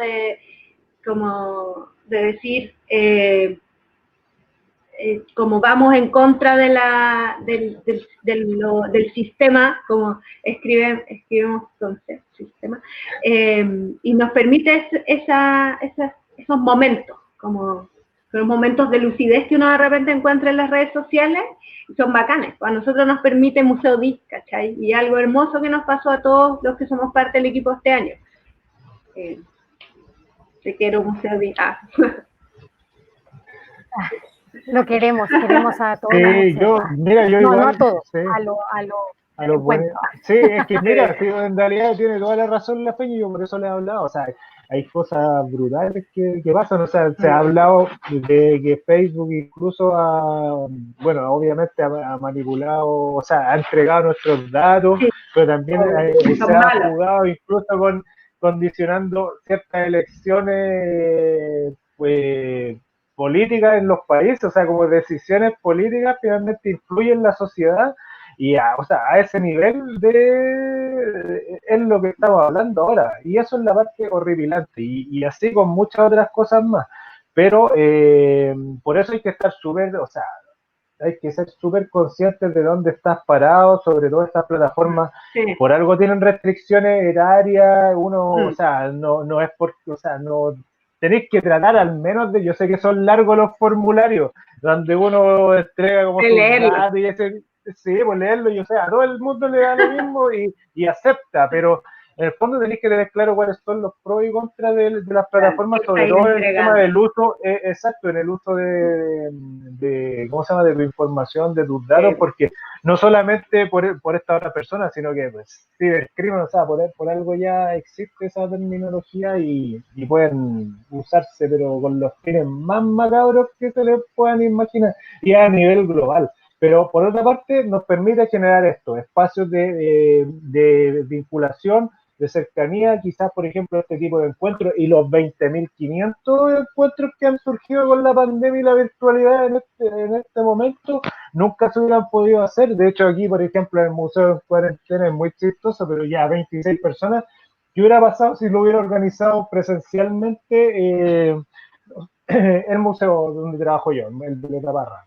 [SPEAKER 5] de decir, como vamos en contra de del sistema, como escribimos entonces, sistema, y nos permite esos momentos, como los momentos de lucidez que uno de repente encuentra en las redes sociales, son bacanes. A nosotros nos permite Museo DIC, ¿cachai? Y algo hermoso que nos pasó a todos los que somos parte del equipo este año. Te quiero, Museo DIC.
[SPEAKER 2] Queremos a todos.
[SPEAKER 6] Sí, yo
[SPEAKER 2] no,
[SPEAKER 6] igual,
[SPEAKER 2] no a todos,
[SPEAKER 6] sí,
[SPEAKER 2] a los buenos.
[SPEAKER 6] Sí, es que mira, sí, en realidad tiene toda la razón la Peña, y yo por eso le he hablado, o sea, hay cosas brutales que pasan, o sea, se ha hablado de que Facebook incluso bueno, obviamente ha manipulado, o sea, ha entregado nuestros datos, pero también se ha jugado incluso condicionando ciertas elecciones, pues, políticas en los países, o sea, como decisiones políticas finalmente influyen en la sociedad. Y o sea, a ese nivel es lo que estamos hablando ahora. Y eso es la parte horripilante. Y así con muchas otras cosas más. Pero por eso hay que estar súper, o sea, hay que ser súper conscientes de dónde estás parado, sobre todo estas plataformas. Sí. Por algo tienen restricciones etarias, o sea, no es porque, o sea, no tenéis que tratar al menos de, yo sé que son largos los formularios, donde uno entrega como sus datos y ese. Sí, pues leerlo, y o sea, a todo el mundo le da lo mismo y acepta, pero en el fondo tenéis que tener claro cuáles son los pros y contras de las plataformas, sobre todo en el tema del uso, exacto, en el uso de ¿cómo se llama?, de tu información, de tus datos, porque no solamente por esta otra persona, sino que pues cibercrimen, o sea, por algo ya existe esa terminología y pueden usarse, pero con los fines más macabros que se les puedan imaginar, y a nivel global. Pero por otra parte nos permite generar esto, espacios de vinculación, de cercanía, quizás por ejemplo este tipo de encuentros y los 20.500 encuentros que han surgido con la pandemia y la virtualidad en este momento, nunca se hubieran podido hacer. De hecho aquí por ejemplo en el Museo de Cuarentena es muy chistoso, pero ya 26 personas, ¿qué hubiera pasado si lo hubiera organizado presencialmente el museo donde trabajo yo, el de Taparra?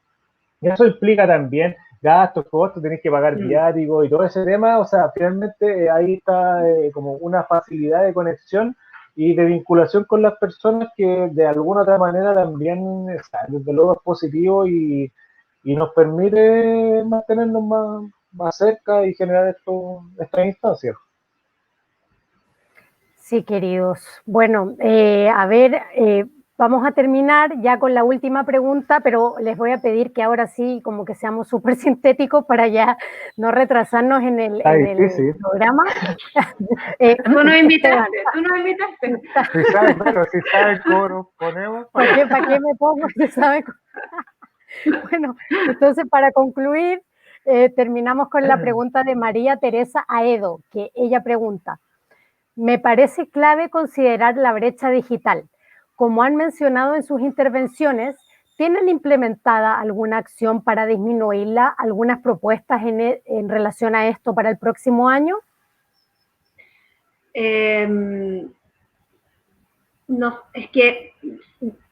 [SPEAKER 6] Eso implica también gastos, costos, tenés que pagar viáticos y todo ese tema, o sea, finalmente ahí está como una facilidad de conexión y de vinculación con las personas que de alguna otra manera también, o sea, desde luego es positivo y nos permite mantenernos más cerca y generar estas instancias.
[SPEAKER 2] Sí, queridos. Bueno, a ver, vamos a terminar ya con la última pregunta, pero les voy a pedir que ahora sí como que seamos súper sintéticos para ya no retrasarnos en el programa.
[SPEAKER 5] Tú nos invitaste.
[SPEAKER 6] Si sabes, bueno, si sabes cómo nos ponemos.
[SPEAKER 2] ¿Para qué me pongo? Bueno, entonces para concluir, terminamos con la pregunta de María Teresa Aedo, que ella pregunta: me parece clave considerar la brecha digital. Como han mencionado en sus intervenciones, ¿tienen implementada alguna acción para disminuirla? ¿Algunas propuestas en relación a esto para el próximo año?
[SPEAKER 5] No, es que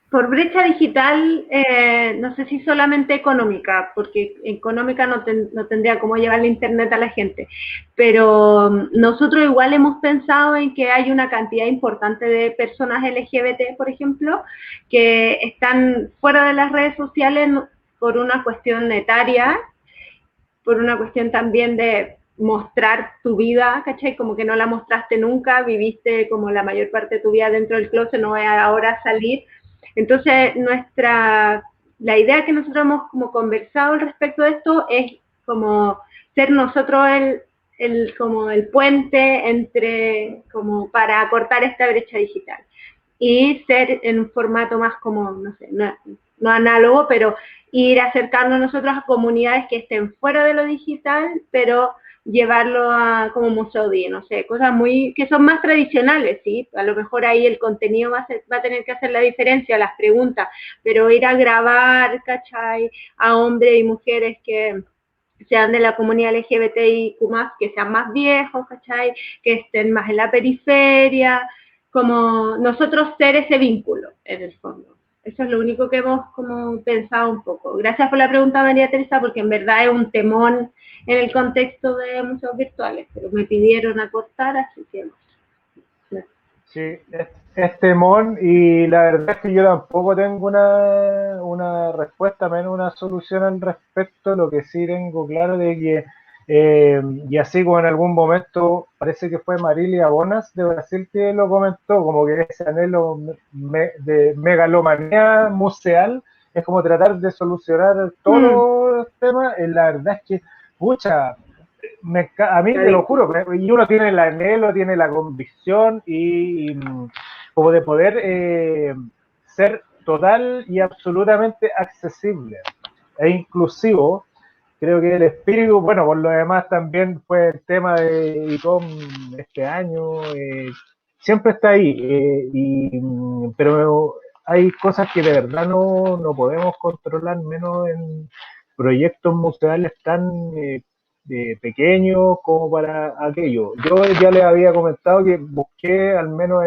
[SPEAKER 5] por brecha digital, no sé si solamente económica, porque económica no tendría cómo llevar la internet a la gente, pero nosotros igual hemos pensado en que hay una cantidad importante de personas LGBT, por ejemplo, que están fuera de las redes sociales por una cuestión etaria, por una cuestión también de mostrar tu vida, ¿cachai? Como que no la mostraste nunca, viviste como la mayor parte de tu vida dentro del closet, no es ahora salir. Entonces, la idea que nosotros hemos como conversado al respecto de esto es como ser nosotros como el puente entre, como para cortar esta brecha digital. Y ser en un formato más como, no sé, no análogo, pero ir acercando nosotros a comunidades que estén fuera de lo digital, pero llevarlo a como Museo DIC, no sé, cosas que son más tradicionales, ¿sí? A lo mejor ahí el contenido va a tener que hacer la diferencia, las preguntas, pero ir a grabar, ¿cachai? A hombres y mujeres que sean de la comunidad LGBTIQ+, que sean más viejos, ¿cachai? Que estén más en la periferia, como nosotros ser ese vínculo, en el fondo. Eso es lo único que hemos como pensado un poco. Gracias por la pregunta, María Teresa, porque en verdad es un temón en el contexto de museos virtuales, pero me pidieron acortar, así que...
[SPEAKER 6] Sí, es temón y la verdad es que yo tampoco tengo una respuesta, menos una solución al respecto. Lo que sí tengo claro de que, y así como en algún momento, parece que fue Marilia Bonas de Brasil que lo comentó, como que ese anhelo de megalomanía museal es como tratar de solucionar todos los temas. La verdad es que, pucha, a mí te lo juro, y uno tiene el anhelo, tiene la convicción y como de poder ser total y absolutamente accesible e inclusivo. Creo que el espíritu, bueno, por lo demás también fue el tema de ICOM este año, siempre está ahí, pero hay cosas que de verdad no podemos controlar, menos en proyectos museales tan pequeños como para aquello. Yo ya les había comentado que busqué al menos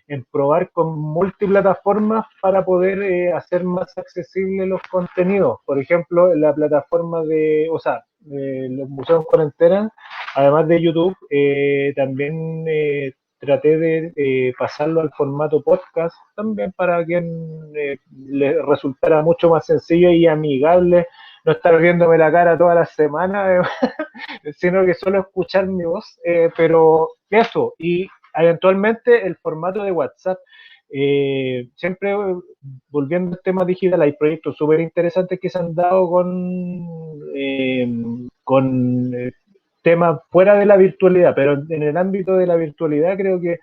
[SPEAKER 6] en probar con multiplataformas para poder hacer más accesibles los contenidos. Por ejemplo, en la plataforma de los museos en cuarentena, además de YouTube, también traté de pasarlo al formato podcast también para quien le resultara mucho más sencillo y amigable no estar viéndome la cara toda la semana, sino que solo escuchar mi voz, pero eso, y eventualmente el formato de WhatsApp. Siempre volviendo al tema digital, hay proyectos súper interesantes que se han dado con temas fuera de la virtualidad, pero en el ámbito de la virtualidad creo que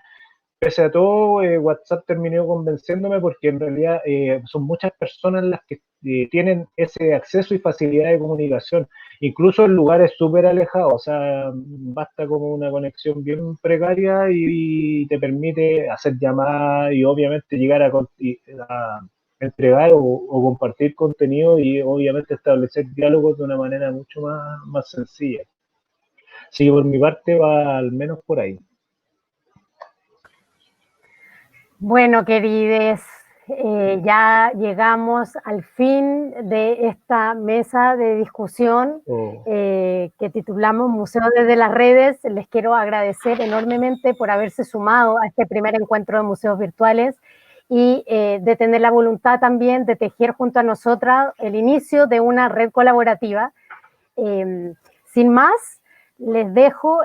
[SPEAKER 6] pese a todo, WhatsApp terminó convenciéndome porque en realidad son muchas personas las que tienen ese acceso y facilidad de comunicación, incluso en lugares súper alejados. O sea, basta como una conexión bien precaria y te permite hacer llamadas y obviamente llegar a entregar o compartir contenido y obviamente establecer diálogos de una manera mucho más sencilla. Así que por mi parte va al menos por ahí.
[SPEAKER 2] Bueno, querides, ya llegamos al fin de esta mesa de discusión que titulamos Museo desde las redes. Les quiero agradecer enormemente por haberse sumado a este primer encuentro de museos virtuales y de tener la voluntad también de tejer junto a nosotras el inicio de una red colaborativa. Sin más, les dejo,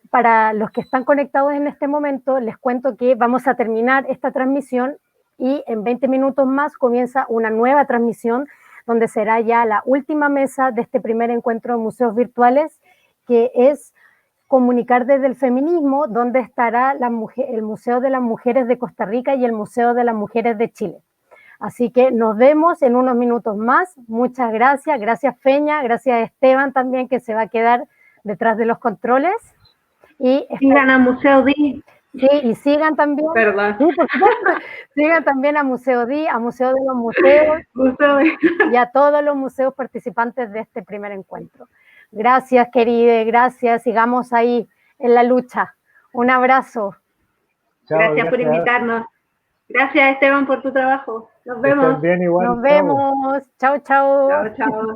[SPEAKER 2] para los que están conectados en este momento, les cuento que vamos a terminar esta transmisión y en 20 minutos más comienza una nueva transmisión donde será ya la última mesa de este primer encuentro de museos virtuales, que es Comunicar desde el Feminismo, donde estará el Museo de las Mujeres de Costa Rica y el Museo de las Mujeres de Chile. Así que nos vemos en unos minutos más. Muchas gracias. Gracias, Feña. Gracias, Esteban, también, que se va a quedar detrás de los controles. Y
[SPEAKER 5] sigan a Museo DI.
[SPEAKER 2] Sí, y sigan también.
[SPEAKER 5] Perdón.
[SPEAKER 2] Sí, por supuesto, sigan también a Museo DI, a Museo de los Museos y a todos los museos participantes de este primer encuentro. Gracias, querida, gracias. Sigamos ahí en la lucha. Un abrazo.
[SPEAKER 5] Chao, gracias por invitarnos. Gracias, Esteban, por tu trabajo. Nos vemos.
[SPEAKER 6] Bien, igual.
[SPEAKER 2] Nos vemos. Chao, chao.
[SPEAKER 5] Chao, chao.